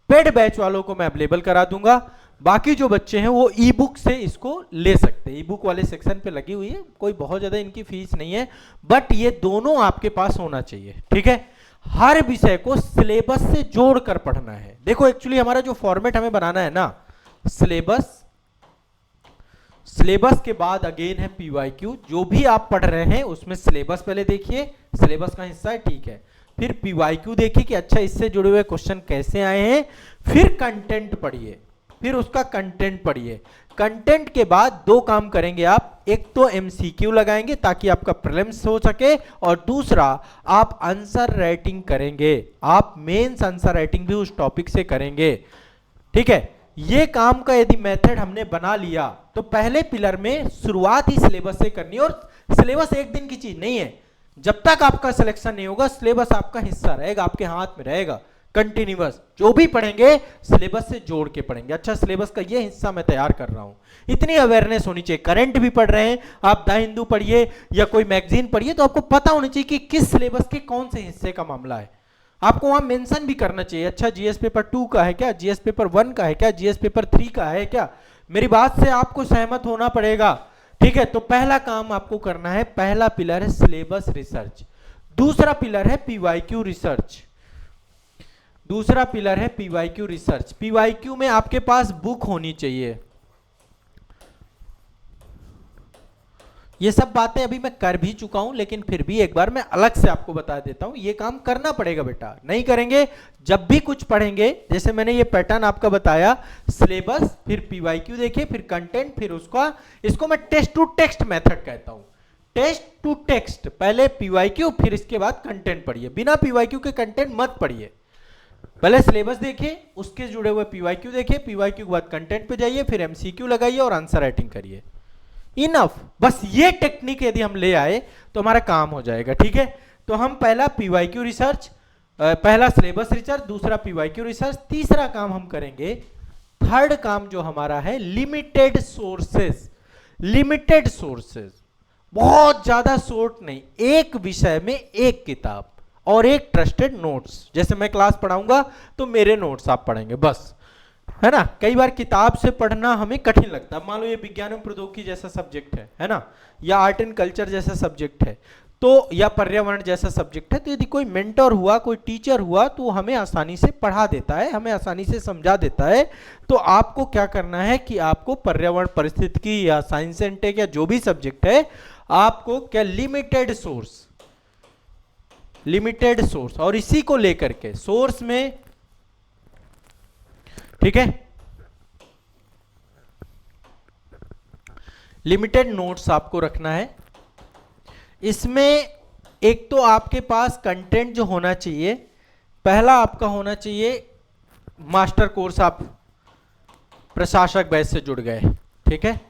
पेड बैच वालों को मैं अवेलेबल करा दूंगा। बाकी जो बच्चे हैं वो ई बुक से इसको ले सकते हैं, ई बुक वाले सेक्शन पे लगी हुई है, कोई बहुत ज्यादा इनकी फीस नहीं है, बट ये दोनों आपके पास होना चाहिए। ठीक है, हर विषय को सिलेबस से जोड़कर पढ़ना है। देखो एक्चुअली हमारा जो फॉर्मेट हमें बनाना है ना, सिलेबस के बाद अगेन है पीवाईक्यू। जो भी आप पढ़ रहे हैं उसमें सिलेबस पहले देखिए, सिलेबस का हिस्सा है, ठीक है, फिर पीवाईक्यू देखिए कि अच्छा इससे जुड़े हुए क्वेश्चन कैसे आए हैं, फिर कंटेंट पढ़िए, फिर उसका कंटेंट पढ़िए। कंटेंट के बाद दो काम करेंगे आप, एक तो एमसीक्यू लगाएंगे ताकि आपका प्रीलिम्स हो सके, और दूसरा आप आंसर राइटिंग करेंगे, आप मेंस आंसर राइटिंग भी उस टॉपिक से करेंगे। ठीक है, ये काम का यदि मेथड हमने बना लिया तो पहले पिलर में शुरुआत ही सिलेबस से करनी है। और सिलेबस एक दिन की चीज नहीं है, जब तक आपका सिलेक्शन नहीं होगा सिलेबस आपका हिस्सा रहेगा, आपके हाथ में रहेगा, कंटिन्यूअस जो भी पढ़ेंगे सिलेबस से जोड़ के पढ़ेंगे। अच्छा सिलेबस का ये हिस्सा मैं तैयार कर रहा हूं, इतनी अवेयरनेस होनी चाहिए। करंट भी पढ़ रहे हैं आप, द हिंदू पढ़िए या कोई मैगजीन पढ़िए, तो आपको पता होना चाहिए कि किस सिलेबस के कौन से हिस्से का मामला है। आपको वहां मेंशन भी करना चाहिए, अच्छा जीएस पेपर 2 का है क्या, जीएस पेपर 1 का है क्या, जीएस पेपर 3 का है क्या। मेरी बात से आपको सहमत होना पड़ेगा। ठीक है, तो पहला काम आपको करना है, पहला पिलर है सिलेबस रिसर्च, दूसरा पिलर है पीवाईक्यू रिसर्च, दूसरा पिलर है पीवाईक्यू रिसर्च। पीवाईक्यू में आपके पास बुक होनी चाहिए। ये सब बातें अभी मैं कर भी चुका हूं, लेकिन फिर भी एक बार मैं अलग से आपको बता देता हूं, ये काम करना पड़ेगा बेटा, नहीं करेंगे जब भी कुछ पढ़ेंगे, जैसे मैंने ये पैटर्न आपका बताया, सिलेबस फिर पीवाईक्यू देखिए, फिर कंटेंट, फिर उसका, इसको मैं टेस्ट टू टेक्स्ट मेथड कहता हूं। टेस्ट टू टेक्स्ट, पहले पीवाईक्यू फिर इसके बाद कंटेंट पढ़िए, बिना पीवाईक्यू के कंटेंट मत पढ़िए। पहले सिलेबस देखिए, उसके जुड़े हुए पीवाईक्यू देखिए, पीवाईक्यू के बाद कंटेंट पे जाइए, फिर एमसीक्यू लगाइए और आंसर राइटिंग करिए। इनफ, बस ये टेक्निक यदि हम ले आए तो हमारा काम हो जाएगा। ठीक है, तो हम पहला पीवाईक्यू रिसर्च, पहला सिलेबस रिसर्च, दूसरा पीवाईक्यू रिसर्च, तीसरा काम हम करेंगे, थर्ड काम जो हमारा है लिमिटेड सोर्सेज। लिमिटेड सोर्सेज, बहुत ज्यादा सोर्ट नहीं, एक विषय में एक किताब और एक ट्रस्टेड नोट्स। जैसे मैं क्लास पढ़ाऊंगा तो मेरे नोट्स आप पढ़ेंगे, बस, है ना। कई बार किताब से पढ़ना हमें कठिन लगता है, मान लो ये विज्ञान एवं प्रौद्योगिकी जैसा सब्जेक्ट है ना, या आर्ट एंड कल्चर जैसा सब्जेक्ट है, तो या पर्यावरण जैसा सब्जेक्ट है, तो यदि कोई मेंटर हुआ, कोई टीचर हुआ, तो हमें आसानी से पढ़ा देता है, हमें आसानी से समझा देता है। तो आपको क्या करना है कि आपको पर्यावरण पारिस्थितिकी या साइंस एंड टेक या जो भी सब्जेक्ट है, आपको क्या लिमिटेड सोर्स, लिमिटेड सोर्स, और इसी को लेकर के सोर्स में, ठीक है, लिमिटेड नोट्स आपको रखना है। इसमें एक तो आपके पास कंटेंट जो होना चाहिए, पहला आपका होना चाहिए मास्टर कोर्स, आप प्रशासक बैच से जुड़ गए। ठीक है,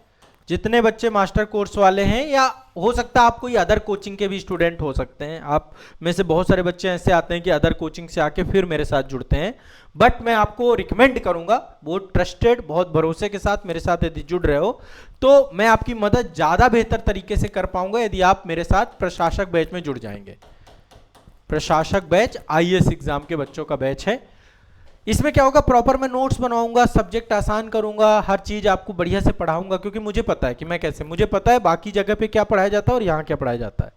जितने बच्चे मास्टर कोर्स वाले हैं, या हो सकता है आप कोई अदर कोचिंग के भी स्टूडेंट हो सकते हैं, आप में से बहुत सारे बच्चे ऐसे आते हैं कि अदर कोचिंग से आके फिर मेरे साथ जुड़ते हैं, बट मैं आपको रिकमेंड करूंगा, बहुत ट्रस्टेड, बहुत भरोसे के साथ मेरे साथ यदि जुड़ रहे हो तो मैं आपकी मदद ज़्यादा बेहतर तरीके से कर पाऊंगा यदि आप मेरे साथ प्रशासक बैच में जुड़ जाएंगे। प्रशासक बैच आईएएस एग्जाम के बच्चों का बैच है। इसमें क्या होगा, प्रॉपर मैं नोट्स बनवाऊंगा, सब्जेक्ट आसान करूंगा, हर चीज आपको बढ़िया से पढ़ाऊंगा, क्योंकि मुझे पता है कि मैं कैसे, मुझे पता है बाकी जगह पे क्या पढ़ाया जाता है और यहाँ क्या पढ़ाया जाता है।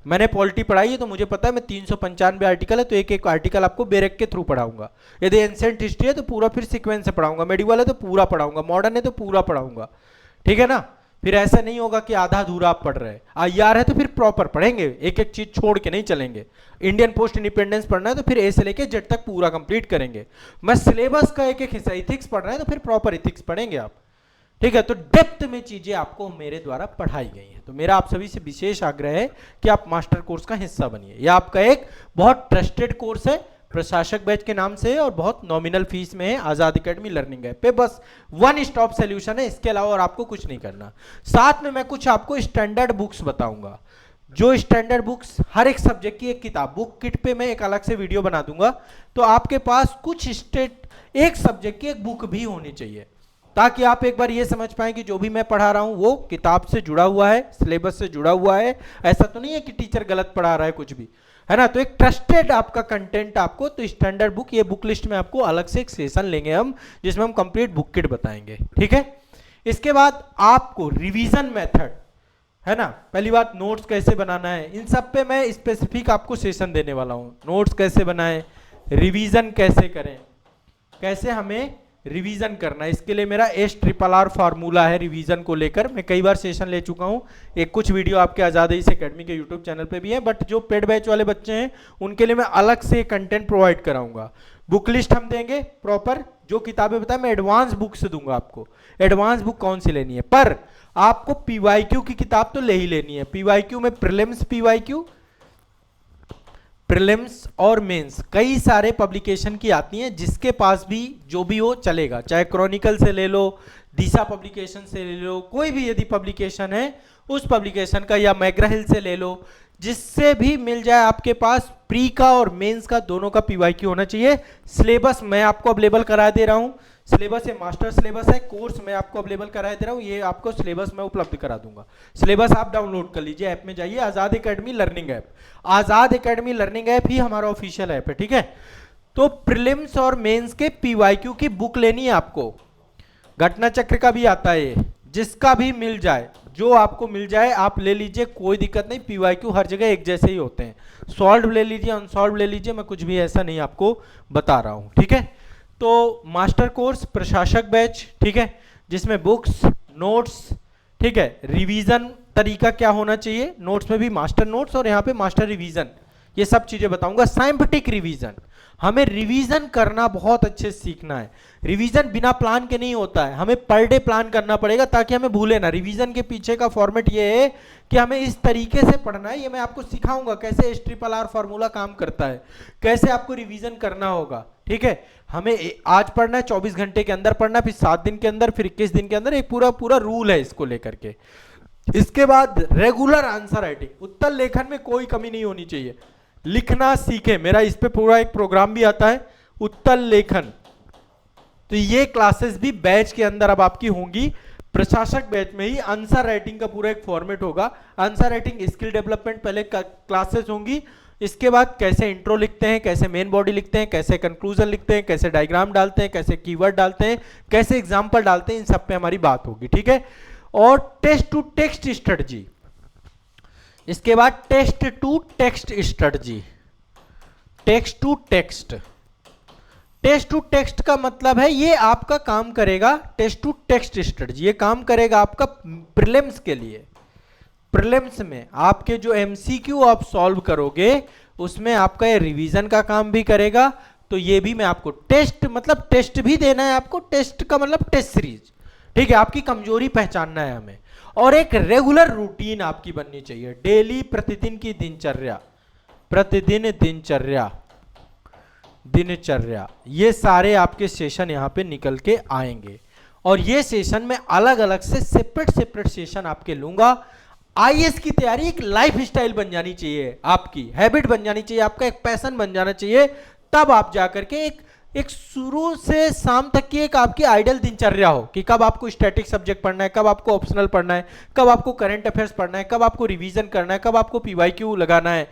मैंने पॉलिटी पढ़ाई है तो मुझे पता है, मैं 395 आर्टिकल है तो एक एक आर्टिकल आपको बेरेक के थ्रू पढ़ाऊंगा। यदि एंशिएंट हिस्ट्री है तो पूरा फिर सीक्वेंस से पढ़ाऊंगा, मेडिवल है तो पूरा पढ़ाऊंगा, मॉडर्न है तो पूरा पढ़ाऊंगा। ठीक है ना, फिर ऐसा नहीं होगा कि आधा अधूरा आप पढ़ रहे हैं। आईआर है तो फिर प्रॉपर पढ़ेंगे, एक एक चीज छोड़ के नहीं चलेंगे। इंडियन पोस्ट इंडिपेंडेंस पढ़ना है तो फिर ए से लेके जेड तक पूरा कंप्लीट करेंगे। मैं सिलेबस का एक एक हिस्सा, इथिक्स पढ़ रहे हैं तो फिर प्रॉपर इथिक्स पढ़ेंगे आप। ठीक है, तो डेप्थ में चीजें आपको मेरे द्वारा पढ़ाई गई हैं। तो मेरा आप सभी से विशेष आग्रह है कि आप मास्टर कोर्स का हिस्सा बनिए। यह आपका एक बहुत ट्रस्टेड कोर्स है, प्रशासक बैच के नाम से है और बहुत नॉमिनल फीस में है। आजाद एकेडमी लर्निंग ऐप पे बस वन स्टॉप सॉल्यूशन है, इसके अलावा और आपको कुछ नहीं करना। साथ में मैं कुछ आपको स्टैंडर्ड बुक्स बताऊंगा, जो स्टैंडर्ड बुक्स हर एक सब्जेक्ट की एक किताब, बुक किट पे मैं एक अलग से वीडियो बना दूंगा। तो आपके पास कुछ एक सब्जेक्ट की एक बुक भी होनी चाहिए। ताकि आप एक बार ये समझ पाएं कि जो भी मैं पढ़ा रहा हूं वो किताब से जुड़ा हुआ है, सिलेबस से जुड़ा हुआ है। ऐसा तो नहीं है कि टीचर गलत पढ़ा रहा है कुछ भी, है ना। तो एक ट्रस्टेड आपका कंटेंट आपको, तो स्टैंडर्ड बुक, ये बुक लिस्ट में आपको अलग से एक सेशन लेंगे हम, जिसमें हम कंप्लीट बुक किट बताएंगे, ठीक है। इसके बाद आपको रिवीजन मेथड, है ना, पहली बात नोट्स कैसे बनाना है, इन सब पे मैं स्पेसिफिक आपको सेशन देने वाला हूं। नोट्स कैसे बनाएं, रिवीजन कैसे करें, कैसे हमें रिवीजन करना है, इसके लिए मेरा SRRR फार्मूला है रिवीजन को लेकर, मैं कई बार सेशन ले चुका हूं। एक कुछ वीडियो आपके आजाद एईसी एकेडमी के यूट्यूब चैनल पे भी है, बट जो पेड बैच वाले बच्चे हैं उनके लिए मैं अलग से कंटेंट प्रोवाइड कराऊंगा। बुक लिस्ट हम देंगे प्रॉपर, जो किताबें बताए मैं एडवांस बुक से दूंगा आपको। एडवांस बुक कौन सी लेनी है, पर आपको PYQ की किताब तो ले ही लेनी है। PYQ में प्रीलिम्स PYQ, प्रीलिम्स और मेंस, कई सारे पब्लिकेशन की आती हैं, जिसके पास भी जो भी हो चलेगा, चाहे क्रॉनिकल से ले लो, दिशा पब्लिकेशन से ले लो, कोई भी यदि पब्लिकेशन है उस पब्लिकेशन का, या मैग्रा हिल से ले लो, जिससे भी मिल जाए आपके पास। प्री का और मेंस का दोनों का PYQ होना चाहिए। सिलेबस मैं आपको अवेलेबल करा दे रहा हूं, सिलेबस ये मास्टर सिलेबस है, कोर्स मैं आपको अवेलेबल करा दे रहा हूं, ये आपको सिलेबस मैं उपलब्ध करा दूंगा। सिलेबस आप डाउनलोड कर लीजिए, ऐप में जाइए, आजाद एकेडमी लर्निंग ऐप। आजाद एकेडमी लर्निंग ऐप ही हमारा ऑफिशियल ऐप है, ठीक है। तो प्रीलिम्स और मेंस के PYQ की बुक लेनी है आपको। घटना चक्र का भी आता है, जिसका भी मिल जाए, जो आपको मिल जाए आप ले लीजिए, कोई दिक्कत नहीं। PYQ हर जगह एक जैसे ही होते हैं, सॉल्व ले लीजिए, अनसॉल्व ले लीजिए, मैं कुछ भी ऐसा नहीं आपको बता रहा हूं, ठीक है। तो मास्टर कोर्स प्रशासक बैच, ठीक है, जिसमें बुक्स, नोट्स, ठीक है, रिवीजन तरीका क्या होना चाहिए, नोट्स में भी मास्टर नोट्स और यहाँ पे मास्टर रिवीजन, ये सब चीजें बताऊंगा। साइंटिफिक रिवीजन, हमें रिवीजन करना बहुत अच्छे से सीखना है। रिवीजन बिना प्लान के नहीं होता है, हमें पर डे प्लान करना पड़ेगा ताकि हमें भूले ना। रिवीजन के पीछे का फॉर्मेट ये है कि हमें इस तरीके से पढ़ना है, ये मैं आपको सिखाऊंगा कैसे SRRR फार्मूला काम करता है, कैसे आपको रिवीजन करना होगा, ठीक है। हमें आज पढ़ना है, 24 घंटे के अंदर पढ़ना है, फिर 7 दिन के अंदर, फिर 21 दिन के अंदर, एक पूरा पूरा रूल है इसको लेकर के। इसके बाद रेगुलर आंसर राइटिंग, उत्तर लेखन में कोई कमी नहीं होनी चाहिए, लिखना सीखे। मेरा इस पे पूरा एक प्रोग्राम भी आता है, उत्तर लेखन। तो ये क्लासेस भी बैच के अंदर अब आपकी होंगी। प्रशासक बैच में ही आंसर राइटिंग का पूरा एक फॉर्मेट होगा। आंसर राइटिंग स्किल डेवलपमेंट पहले क्लासेस होंगी, इसके बाद कैसे इंट्रो लिखते हैं, कैसे मेन बॉडी लिखते हैं, कैसे कंक्लूजन लिखते हैं, कैसे डायग्राम डालते हैं, कैसे कीवर्ड डालते हैं, कैसे एग्जाम्पल डालते हैं, इन सब पे हमारी बात होगी, ठीक है। और टेस्ट टू टेक्स्ट स्ट्रेटजी, इसके बाद test to text strategy, text to text. Text to text का मतलब है ये आपका काम करेगा, टेस्ट टू टेक्स्ट स्ट्रेटजी ये काम करेगा आपका प्रीलिम्स के लिए। प्रीलिम्स में आपके जो MCQ आप सॉल्व करोगे उसमें आपका ये रिवीजन का काम भी करेगा। तो ये भी मैं आपको टेस्ट, मतलब टेस्ट भी देना है आपको, टेस्ट का मतलब टेस्ट सीरीज, ठीक है। आपकी कमजोरी पहचानना है हमें, और एक रेगुलर रूटीन आपकी बननी चाहिए, डेली प्रतिदिन की दिनचर्या, प्रतिदिन दिनचर्या, दिनचर्या, ये सारे आपके सेशन यहाँ पे निकल के आएंगे। और ये सेशन में अलग अलग से सेपरेट सेपरेट सेशन आपके लूंगा। IAS की तैयारी एक लाइफ स्टाइल बन जानी चाहिए, आपकी हैबिट बन जानी चाहिए, आपका एक पैशन बन जाना चाहिए, तब आप जाकर के एक शुरू से शाम तक की एक आपकी आइडियल दिनचर्या हो कि कब आपको स्टैटिक सब्जेक्ट पढ़ना है, कब आपको ऑप्शनल पढ़ना है, कब आपको करंट अफेयर्स पढ़ना है, कब आपको रिवीजन करना है, कब आपको PYQ लगाना है।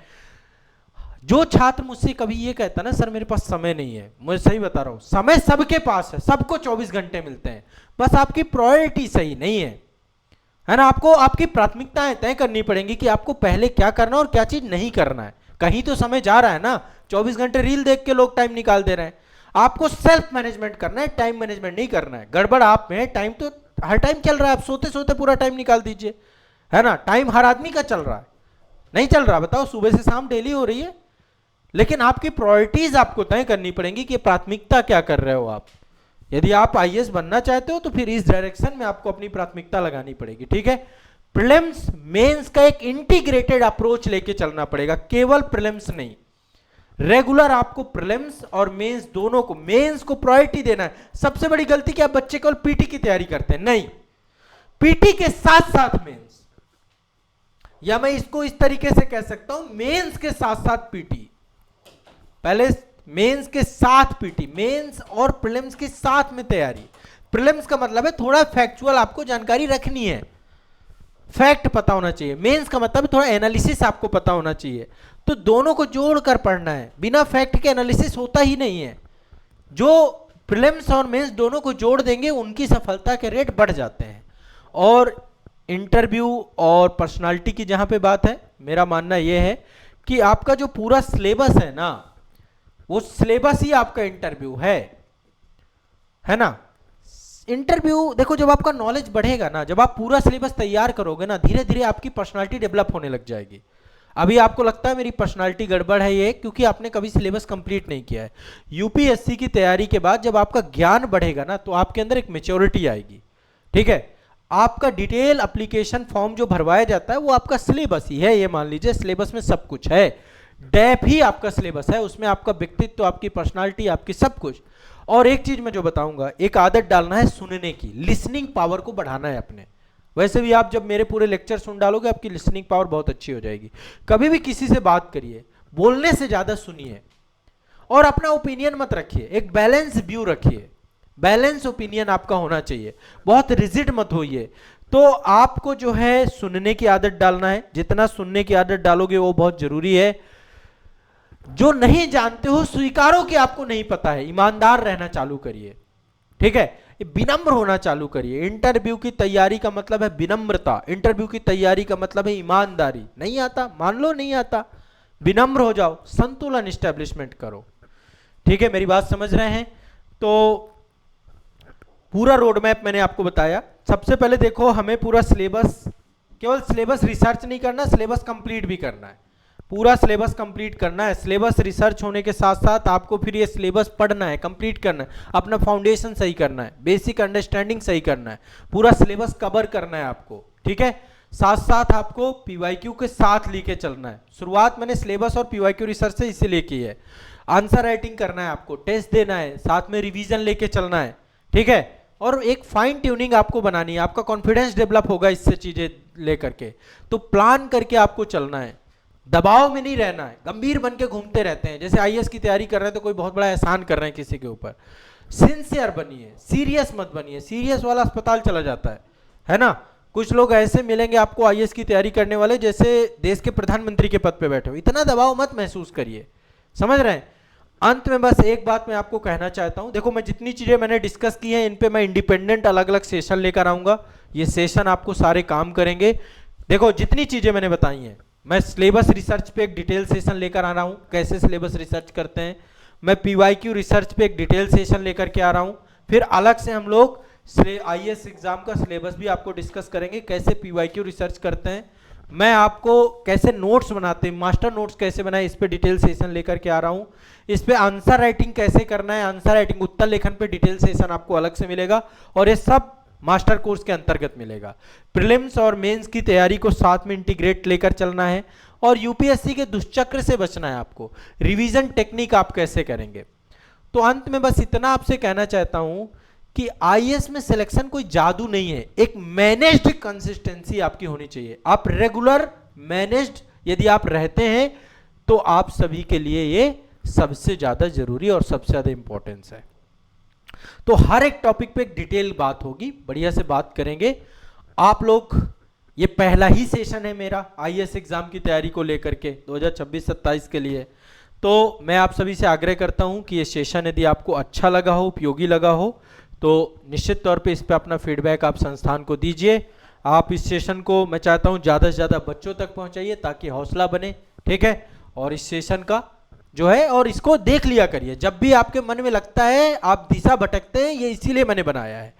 जो छात्र मुझसे कभी ये कहता ना सर मेरे पास समय नहीं है, मैं सही बता रहा हूं, समय सबके पास है, सबको 24 घंटे मिलते हैं, बस आपकी प्रायोरिटी सही नहीं है ना। आपको आपकी प्राथमिकताएं तय करनी पड़ेंगी कि आपको पहले क्या करना और क्या चीज नहीं करना है। कहीं तो समय जा रहा है ना, 24 घंटे रील देख के लोग टाइम निकाल दे रहे हैं। आपको सेल्फ मैनेजमेंट करना है, टाइम मैनेजमेंट नहीं करना है। गड़बड़ आप में, टाइम तो हर टाइम चल रहा है, आप सोते सोते पूरा टाइम निकाल दीजिए, है ना। टाइम हर आदमी का चल रहा है, नहीं चल रहा, बताओ, सुबह से शाम डेली हो रही है, लेकिन आपकी प्रायोरिटीज आपको तय करनी पड़ेंगी कि प्राथमिकता क्या कर रहे हो आप। यदि आप IAS बनना चाहते हो तो फिर इस डायरेक्शन में आपको अपनी प्राथमिकता लगानी पड़ेगी, ठीक है। प्रीलिम्स मेंस का एक इंटीग्रेटेड अप्रोच लेके चलना पड़ेगा, केवल प्रीलिम्स नहीं, रेगुलर आपको प्रीलिम्स और मेंस दोनों को, मेंस को प्रायोरिटी देना है। सबसे बड़ी गलती क्या, बच्चे केवल पीटी की तैयारी करते हैं, नहीं, पीटी के साथ साथ मेंस, या मैं इसको इस तरीके से कह सकता हूं, मेंस के साथ साथ पीटी, पहले मेंस के साथ पीटी, मेंस और प्रीलिम्स के साथ में तैयारी, प्रीलिम्स का मतलब है थोड़ा फैक्चुअल आपको जानकारी रखनी है, फैक्ट पता होना चाहिए। मेंस का मतलब थोड़ा एनालिसिस आपको पता होना चाहिए। तो दोनों को जोड़कर पढ़ना है, बिना फैक्ट के एनालिसिस होता ही नहीं है। जो प्रीलिम्स और मेंस दोनों को जोड़ देंगे उनकी सफलता के रेट बढ़ जाते हैं। और इंटरव्यू और पर्सनालिटी की जहां पे बात है, मेरा मानना यह है कि आपका जो पूरा सिलेबस है ना, वो सिलेबस ही आपका इंटरव्यू है ना। इंटरव्यू देखो, जब आपका नॉलेज बढ़ेगा ना, जब आप पूरा सिलेबस तैयार करोगे ना, धीरे धीरे आपकी पर्सनालिटी डेवलप होने लग जाएगी। अभी आपको लगता है मेरी पर्सनालिटी गड़बड़ है, ये क्योंकि आपने कभी सिलेबस कंप्लीट नहीं किया है। यूपीएससी की तैयारी के बाद जब आपका ज्ञान बढ़ेगा ना, तो आपके अंदर एक मेच्योरिटी आएगी। ठीक है, आपका डिटेल एप्लीकेशन फॉर्म जो भरवाया जाता है वो आपका सिलेबस ही है। ये मान लीजिए सिलेबस में सब कुछ है, डेप ही आपका सिलेबस है, उसमें आपका व्यक्तित्व, आपकी पर्सनालिटी, आपकी सब कुछ। और एक चीज मैं जो बताऊंगा, एक आदत डालना है सुनने की, लिसनिंग पावर को बढ़ाना है अपने। वैसे भी आप जब मेरे पूरे लेक्चर सुन डालोगे, आपकी लिसनिंग पावर बहुत अच्छी हो जाएगी। कभी भी किसी से बात करिए, बोलने से ज्यादा सुनिए और अपना ओपिनियन मत रखिए, एक बैलेंस व्यू रखिए। बैलेंस ओपिनियन आपका होना चाहिए, बहुत रिजिड मत होइए। तो आपको जो है सुनने की आदत डालना है, जितना सुनने की आदत डालोगे वो बहुत जरूरी है। जो नहीं जानते हो स्वीकारो कि आपको नहीं पता है, ईमानदार रहना चालू करिए। ठीक है, विनम्र होना चालू करिए। इंटरव्यू की तैयारी का मतलब है विनम्रता, इंटरव्यू की तैयारी का मतलब है ईमानदारी। नहीं आता मान लो, नहीं आता, विनम्र हो जाओ, संतुलन स्टैब्लिशमेंट करो। ठीक है, मेरी बात समझ रहे हैं? तो पूरा रोड मैप मैंने आपको बताया। सबसे पहले देखो, हमें पूरा सिलेबस, केवल सिलेबस रिसर्च नहीं करना, सिलेबस कंप्लीट भी करना है। पूरा सिलेबस कंप्लीट करना है। सिलेबस रिसर्च होने के साथ साथ आपको फिर ये सिलेबस पढ़ना है, कंप्लीट करना है, अपना फाउंडेशन सही करना है, बेसिक अंडरस्टैंडिंग सही करना है, पूरा सिलेबस कवर करना है आपको। ठीक है, साथ साथ आपको पीवाईक्यू के साथ लेके चलना है। शुरुआत मैंने सिलेबस और पीवाईक्यू रिसर्च से इसीलिए की है। आंसर राइटिंग करना है आपको, टेस्ट देना है, साथ में रिवीजन लेके चलना है। ठीक है, और एक फाइन ट्यूनिंग आपको बनानी है, आपका कॉन्फिडेंस डेवलप होगा इससे चीजें लेकर के। तो प्लान करके आपको चलना है, दबाव में नहीं रहना है। गंभीर बन के घूमते रहते हैं, जैसे आईएएस की तैयारी कर रहे हैं तो कोई बहुत बड़ा एहसान कर रहे हैं किसी के ऊपर। सिंसियर बनिए, सीरियस मत बनिए। सीरियस वाला अस्पताल चला जाता है ना। कुछ लोग ऐसे मिलेंगे आपको आईएएस की तैयारी करने वाले, जैसे देश के प्रधानमंत्री के पद पे बैठे हो। इतना दबाव मत महसूस करिए, समझ रहे हैं? अंत में बस एक बात मैं आपको कहना चाहता हूं, देखो मैं जितनी चीजें मैंने डिस्कस की हैं, इन पे मैं इंडिपेंडेंट अलग अलग सेशन लेकर आऊंगा। ये सेशन आपको सारे काम करेंगे। देखो जितनी चीजें मैंने बताई हैं, मैं सिलेबस रिसर्च पे एक डिटेल सेशन लेकर आ रहा हूं, कैसे सिलेबस रिसर्च करते हैं। मैं पीवाईक्यू रिसर्च पे एक डिटेल सेशन लेकर के आ रहा हूं। फिर अलग से हम लोग आईएएस एग्जाम का सिलेबस भी आपको डिस्कस करेंगे, कैसे पीवाईक्यू रिसर्च करते हैं। मैं आपको कैसे नोट्स बनाते हैं, मास्टर नोट्स कैसे बनाए, इस पे डिटेल सेशन लेकर के आ रहा हूं। इस पे आंसर राइटिंग कैसे करना है, आंसर राइटिंग उत्तर लेखन पे डिटेल सेशन आपको अलग से मिलेगा, और ये सब मास्टर कोर्स के अंतर्गत मिलेगा। प्रीलिम्स और मेंस की तैयारी को साथ में इंटीग्रेट लेकर चलना है, और यूपीएससी के दुष्चक्र से बचना है आपको। रिवीजन टेक्निक आप कैसे करेंगे। तो अंत में बस इतना आपसे कहना चाहता हूं कि आईएएस में सिलेक्शन कोई जादू नहीं है, एक मैनेज्ड कंसिस्टेंसी आपकी होनी चाहिए। आप रेगुलर मैनेज्ड यदि आप रहते हैं तो आप सभी के लिए ये सबसे ज्यादा जरूरी और सबसे ज्यादा इंपॉर्टेंस है। तो हर एक टॉपिक पे एक डिटेल बात होगी, बढ़िया से बात करेंगे आप लोग। ये पहला ही सेशन है मेरा आईएएस एग्जाम की तैयारी को लेकर के 2026-27 के लिए। तो मैं आप सभी से आग्रह करता हूं कि ये सेशन यदि आपको अच्छा लगा हो, उपयोगी लगा हो, तो निश्चित तौर पे इस पे अपना फीडबैक आप संस्थान को दीजिए। आप इस सेशन को मैं चाहता हूं ज़्यादा से ज़्यादा बच्चों तक पहुंचाइए ताकि हौसला बने। ठीक है, और इस सेशन का जो है, और इसको देख लिया करिए जब भी आपके मन में लगता है आप दिशा भटकते हैं, ये इसीलिए मैंने बनाया है।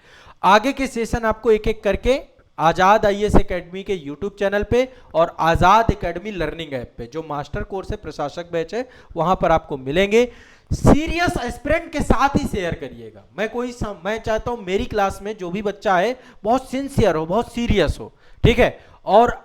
आगे के सेशन आपको एक एक करके आजाद आईएएस एकेडमी के यूट्यूब चैनल पे और आजाद एकेडमी लर्निंग ऐप पे, जो मास्टर कोर्स है, प्रशासक बैच है, वहां पर आपको मिलेंगे। सीरियस एस्पिरेंट के साथ ही शेयर करिएगा। मैं चाहता हूं मेरी क्लास में जो भी बच्चा है बहुत सिंसियर हो, बहुत सीरियस हो। ठीक है, और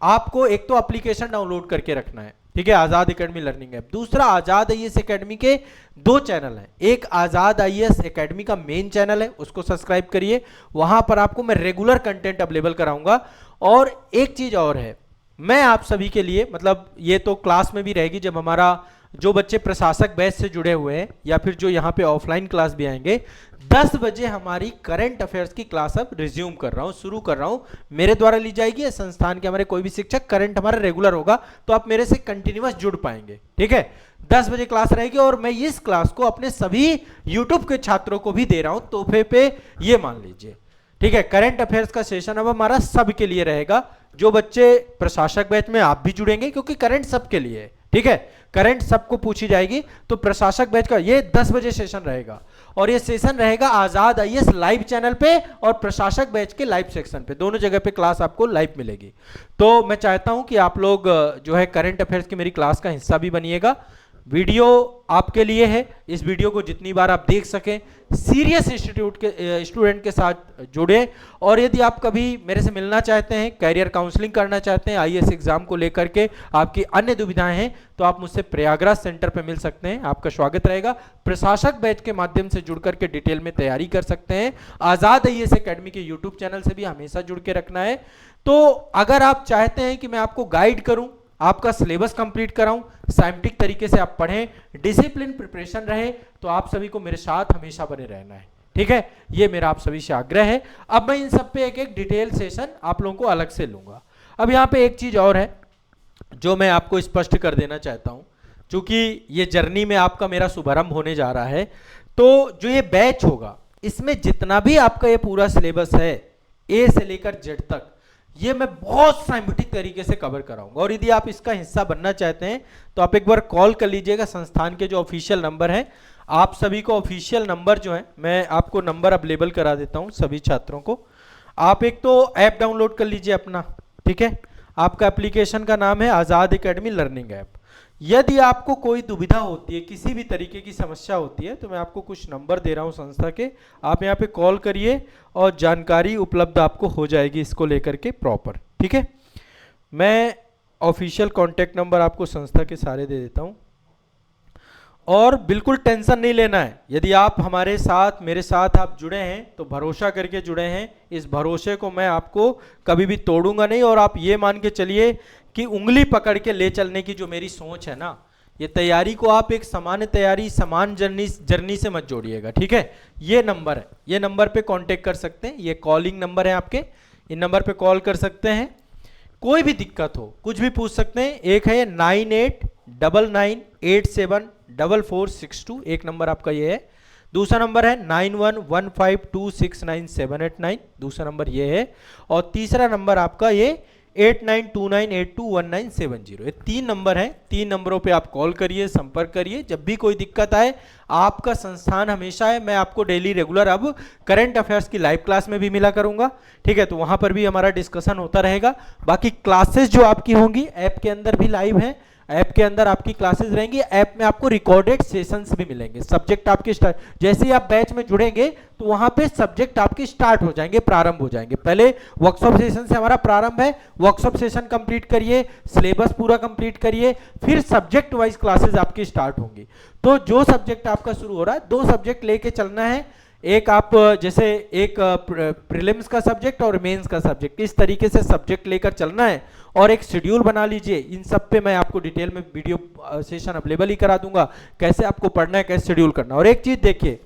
आपको एक तो एप्लीकेशन डाउनलोड करके रखना है, ठीक है, आजाद एकेडमी लर्निंग ऐप। दूसरा, आजाद आईएएस एकेडमी के 2 चैनल हैं। एक आजाद आईएएस एकेडमी का मेन चैनल है, उसको सब्सक्राइब करिए, वहां पर आपको मैं रेगुलर कंटेंट अवेलेबल कराऊंगा। और एक चीज और है, मैं आप सभी के लिए, मतलब ये तो क्लास में भी रहेगी, जब हमारा जो बच्चे प्रशासक बैच से जुड़े हुए हैं या फिर जो यहाँ पे ऑफलाइन क्लास भी आएंगे, 10 बजे हमारी करंट अफेयर्स की क्लास अब रिज्यूम कर रहा हूँ, शुरू कर रहा हूँ। मेरे द्वारा ली जाएगी या संस्थान के हमारे कोई भी शिक्षक, करंट हमारा रेगुलर होगा, तो आप मेरे से कंटिन्यूअस जुड़ पाएंगे। ठीक है, 10 बजे क्लास रहेगी और मैं इस क्लास को अपने सभी यूट्यूब के छात्रों को भी दे रहा हूँ तोहफे पे, ये मान लीजिए। ठीक है, करंट अफेयर्स का सेशन अब हमारा सबके लिए रहेगा। जो बच्चे प्रशासक बैच में आप भी जुड़ेंगे, क्योंकि करंट सबके लिए है। ठीक है, करंट सबको पूछी जाएगी, तो प्रशासक बैच का ये 10 बजे सेशन रहेगा और ये सेशन रहेगा आजाद आईएएस लाइव चैनल पे और प्रशासक बैच के लाइव सेक्शन पे, दोनों जगह पे क्लास आपको लाइव मिलेगी। तो मैं चाहता हूं कि आप लोग जो है करंट अफेयर्स की मेरी क्लास का हिस्सा भी बनिएगा। वीडियो आपके लिए है, इस वीडियो को जितनी बार आप देख सकें, सीरियस इंस्टीट्यूट के स्टूडेंट के साथ जुड़े। और यदि आप कभी मेरे से मिलना चाहते हैं, कैरियर काउंसलिंग करना चाहते हैं, आईएएस एग्जाम को लेकर के आपकी अन्य दुविधाएं हैं, तो आप मुझसे प्रयागराज सेंटर पे मिल सकते हैं, आपका स्वागत रहेगा। प्रशासक बैच के माध्यम से जुड़ करके डिटेल में तैयारी कर सकते हैं। आजाद आईएएस एकेडमी के यूट्यूब चैनल से भी हमेशा जुड़ के रखना है। तो अगर आप चाहते हैं कि मैं आपको गाइड करूं, आपका सिलेबस कंप्लीट कराऊं, साइंटिफिक तरीके से आप पढ़ें, डिसिप्लिन प्रिपरेशन रहे, तो आप सभी को मेरे साथ हमेशा बने रहना है। ठीक है, ये मेरा आप सभी से आग्रह है। अब मैं इन सब पे एक एक डिटेल सेशन आप लोगों को अलग से लूंगा। अब यहाँ पे एक चीज और है जो मैं आपको स्पष्ट कर देना चाहता हूँ, क्योंकि ये जर्नी में आपका मेरा शुभारंभ होने जा रहा है। तो जो ये बैच होगा, इसमें जितना भी आपका ये पूरा सिलेबस है, ए से लेकर जेड तक, ये मैं बहुत साइंटिफिक तरीके से कवर कराऊंगा। और यदि आप इसका हिस्सा बनना चाहते हैं तो आप एक बार कॉल कर लीजिएगा। संस्थान के जो ऑफिशियल नंबर हैं, आप सभी को ऑफिशियल नंबर जो है, मैं आपको नंबर अवेलेबल करा देता हूं सभी छात्रों को। आप एक तो ऐप डाउनलोड कर लीजिए अपना। ठीक है, आपका एप्लीकेशन का नाम है आजाद एकेडमी लर्निंग ऐप। यदि आपको कोई दुविधा होती है, किसी भी तरीके की समस्या होती है, तो मैं आपको कुछ नंबर दे रहा हूं संस्था के, आप यहां पे कॉल करिए और जानकारी उपलब्ध आपको हो जाएगी इसको लेकर के प्रॉपर। ठीक है, मैं ऑफिशियल कॉन्टैक्ट नंबर आपको संस्था के सारे दे देता हूं और बिल्कुल टेंशन नहीं लेना है। यदि आप हमारे साथ, मेरे साथ आप जुड़े हैं तो भरोसा करके जुड़े हैं, इस भरोसे को मैं आपको कभी भी तोड़ूंगा नहीं। और आप ये मान के चलिए कि उंगली पकड़ के ले चलने की जो मेरी सोच है ना, ये तैयारी को आप एक सामान्य तैयारी, समान जर्नी से मत जोड़िएगा। ठीक है, ये नंबर है, ये नंबर पे कांटेक्ट कर सकते हैं, ये कॉलिंग नंबर है आपके, इन नंबर पे कॉल कर सकते हैं। कोई भी दिक्कत हो, कुछ भी पूछ सकते हैं। एक है 9899874462, एक नंबर आपका ये है। दूसरा नंबर है 9115269789, दूसरा नंबर ये है। और तीसरा नंबर आपका ये 8929821970, ये 3 नंबर हैं। 3 नंबरों पे आप कॉल करिए, संपर्क करिए। जब भी कोई दिक्कत आए, आपका संस्थान हमेशा है। मैं आपको डेली रेगुलर अब करंट अफेयर्स की लाइव क्लास में भी मिला करूंगा। ठीक है, तो वहां पर भी हमारा डिस्कशन होता रहेगा। बाकी क्लासेस जो आपकी होंगी ऐप के अंदर भी लाइव हैं, ऐप के अंदर आपकी क्लासेस रहेंगी। ऐप में आपको रिकॉर्डेड सेशंस भी मिलेंगे। सब्जेक्ट आपके स्टार्ट, जैसे ही आप बैच में जुड़ेंगे तो वहां पे सब्जेक्ट आपके स्टार्ट हो जाएंगे, प्रारंभ हो जाएंगे। पहले वर्कशॉप सेशन से हमारा प्रारंभ है, वर्कशॉप सेशन कंप्लीट करिए, सिलेबस पूरा कंप्लीट करिए, फिर सब्जेक्ट वाइज क्लासेस आपकी स्टार्ट होंगी। तो जो सब्जेक्ट आपका शुरू हो रहा है, 2 सब्जेक्ट लेके चलना है। एक आप जैसे एक प्रीलिम्स का सब्जेक्ट और मेंस का सब्जेक्ट, इस तरीके से सब्जेक्ट लेकर चलना है और एक शेड्यूल बना लीजिए। इन सब पे मैं आपको डिटेल में वीडियो सेशन अवेलेबल ही करा दूंगा, कैसे आपको पढ़ना है, कैसे शेड्यूल करना। और एक चीज देखिए,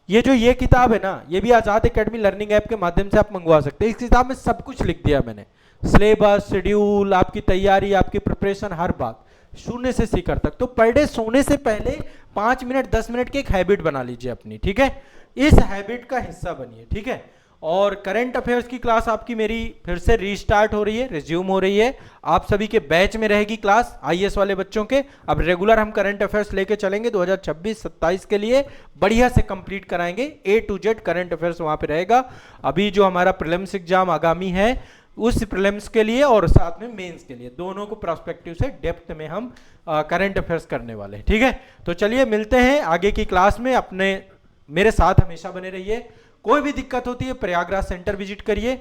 ये किताब है ना, ये भी आजाद एकेडमी लर्निंग ऐप के माध्यम से आप मंगवा सकते हैं। इस किताब में सब कुछ लिख दिया मैंने, सिलेबस, शेड्यूल, आपकी तैयारी, आपकी प्रिपरेशन, हर बात शून्य से शिखर तक। तो पर डे सोने से पहले 5 मिनट 10 मिनट की एक हैबिट बना लीजिए अपनी। ठीक है, इस हैबिट का हिस्सा बनिए। ठीक है, और करंट अफेयर्स की क्लास आपकी मेरी फिर से रीस्टार्ट हो रही है, रिज्यूम हो रही है। आप सभी के बैच में रहेगी क्लास, आईएएस वाले बच्चों के। अब रेगुलर हम करंट अफेयर्स लेके चलेंगे 2026-27 के लिए, बढ़िया से कंप्लीट कराएंगे। A to Z current affairs वहां पे रहेगा। अभी जो हमारा प्रीलिम्स एग्जाम आगामी है, उस प्रीलिम्स के लिए और साथ में मेंस के लिए, दोनों को प्रोस्पेक्टिव से डेप्थ में हम करंट अफेयर्स करने वाले हैं। ठीक है, तो चलिए मिलते हैं आगे की क्लास में। अपने मेरे साथ हमेशा बने रहिए। कोई भी दिक्कत होती है प्रयागराज सेंटर विजिट करिए।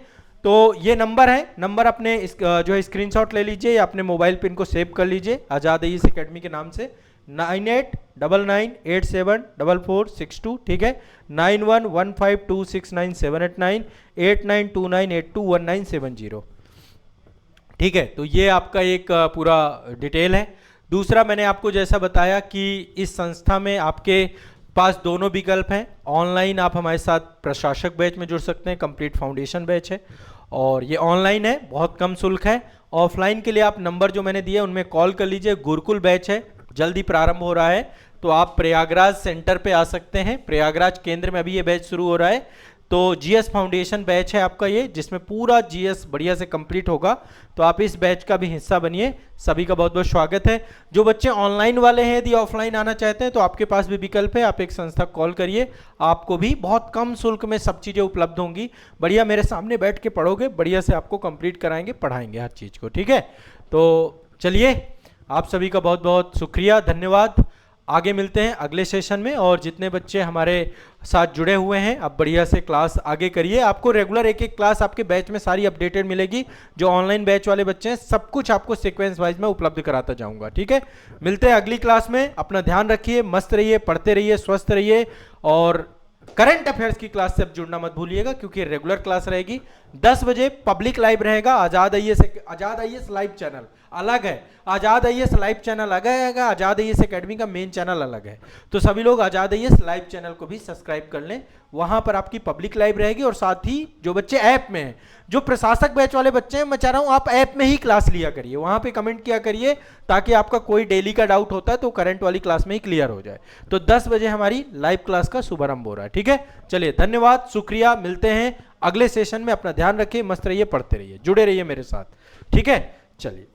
तो ये नंबर है, नंबर अपने जो है स्क्रीनशॉट ले लीजिए या अपने मोबाइल पे इनको सेव कर लीजिए, आजाद आईएएस एकेडमी के नाम से। 9899874462। ठीक है, 9115269789, 8929821970। ठीक है, तो ये आपका एक पूरा डिटेल है। दूसरा, मैंने आपको जैसा बताया कि इस संस्था में आपके पास दोनों विकल्प हैं। ऑनलाइन आप हमारे साथ प्रशासक बैच में जुड़ सकते हैं, कंप्लीट फाउंडेशन बैच है और ये ऑनलाइन है, बहुत कम शुल्क है। ऑफलाइन के लिए आप नंबर जो मैंने दिए उनमें कॉल कर लीजिए। गुरुकुल बैच है, जल्दी प्रारंभ हो रहा है, तो आप प्रयागराज सेंटर पे आ सकते हैं। प्रयागराज केंद्र में अभी ये बैच शुरू हो रहा है। तो जीएस फाउंडेशन बैच है आपका ये, जिसमें पूरा जीएस बढ़िया से कंप्लीट होगा, तो आप इस बैच का भी हिस्सा बनिए। सभी का बहुत बहुत स्वागत है। जो बच्चे ऑनलाइन वाले हैं, यदि ऑफलाइन आना चाहते हैं तो आपके पास भी विकल्प है, आप एक संस्था कॉल करिए, आपको भी बहुत कम शुल्क में सब चीज़ें उपलब्ध होंगी। बढ़िया मेरे सामने बैठ के पढ़ोगे, बढ़िया से आपको कंप्लीट कराएंगे, पढ़ाएंगे हर चीज़ को, ठीक है। तो चलिए, आप सभी का बहुत बहुत शुक्रिया, धन्यवाद। आगे मिलते हैं अगले सेशन में। और जितने बच्चे हमारे साथ जुड़े हुए हैं, आप बढ़िया से क्लास आगे करिए। आपको रेगुलर एक एक क्लास आपके बैच में सारी अपडेटेड मिलेगी। जो ऑनलाइन बैच वाले बच्चे हैं, सब कुछ आपको सीक्वेंस वाइज में उपलब्ध कराता जाऊंगा, ठीक है। मिलते हैं अगली क्लास में। अपना ध्यान रखिए, मस्त रहिए, पढ़ते रहिए, स्वस्थ रहिए। और करंट अफेयर्स की क्लास से अब जुड़ना मत भूलिएगा, क्योंकि रेगुलर क्लास रहेगी। 10 बजे पब्लिक लाइव रहेगा। आजाद आईएएस लाइव चैनल अलग है, आजाद आईएएस लाइव चैनल अलग है, आजाद आईएएस एकेडमी का मेन चैनल अलग है। तो सभी लोग आजाद आईएएस लाइव चैनल को भी सब्सक्राइब कर लें, वहां पर आपकी पब्लिक लाइव रहेगी। और साथ ही जो बच्चे ऐप में हैं, जो प्रशासक बैच वाले बच्चे हैं, मैं चाह रहा हूं आप ऐप में ही क्लास लिया करिए, वहां पे कमेंट किया करिए, ताकि आपका कोई डेली का डाउट होता है तो करंट वाली क्लास में ही क्लियर हो जाए। तो 10 बजे हमारी लाइव क्लास का शुभारंभ हो रहा है, ठीक है। चलिए, धन्यवाद, शुक्रिया, मिलते हैं अगले सेशन में। अपना ध्यान रखिए, मस्त रहिए, पढ़ते रहिए, जुड़े रहिए मेरे साथ, ठीक है। चलिए।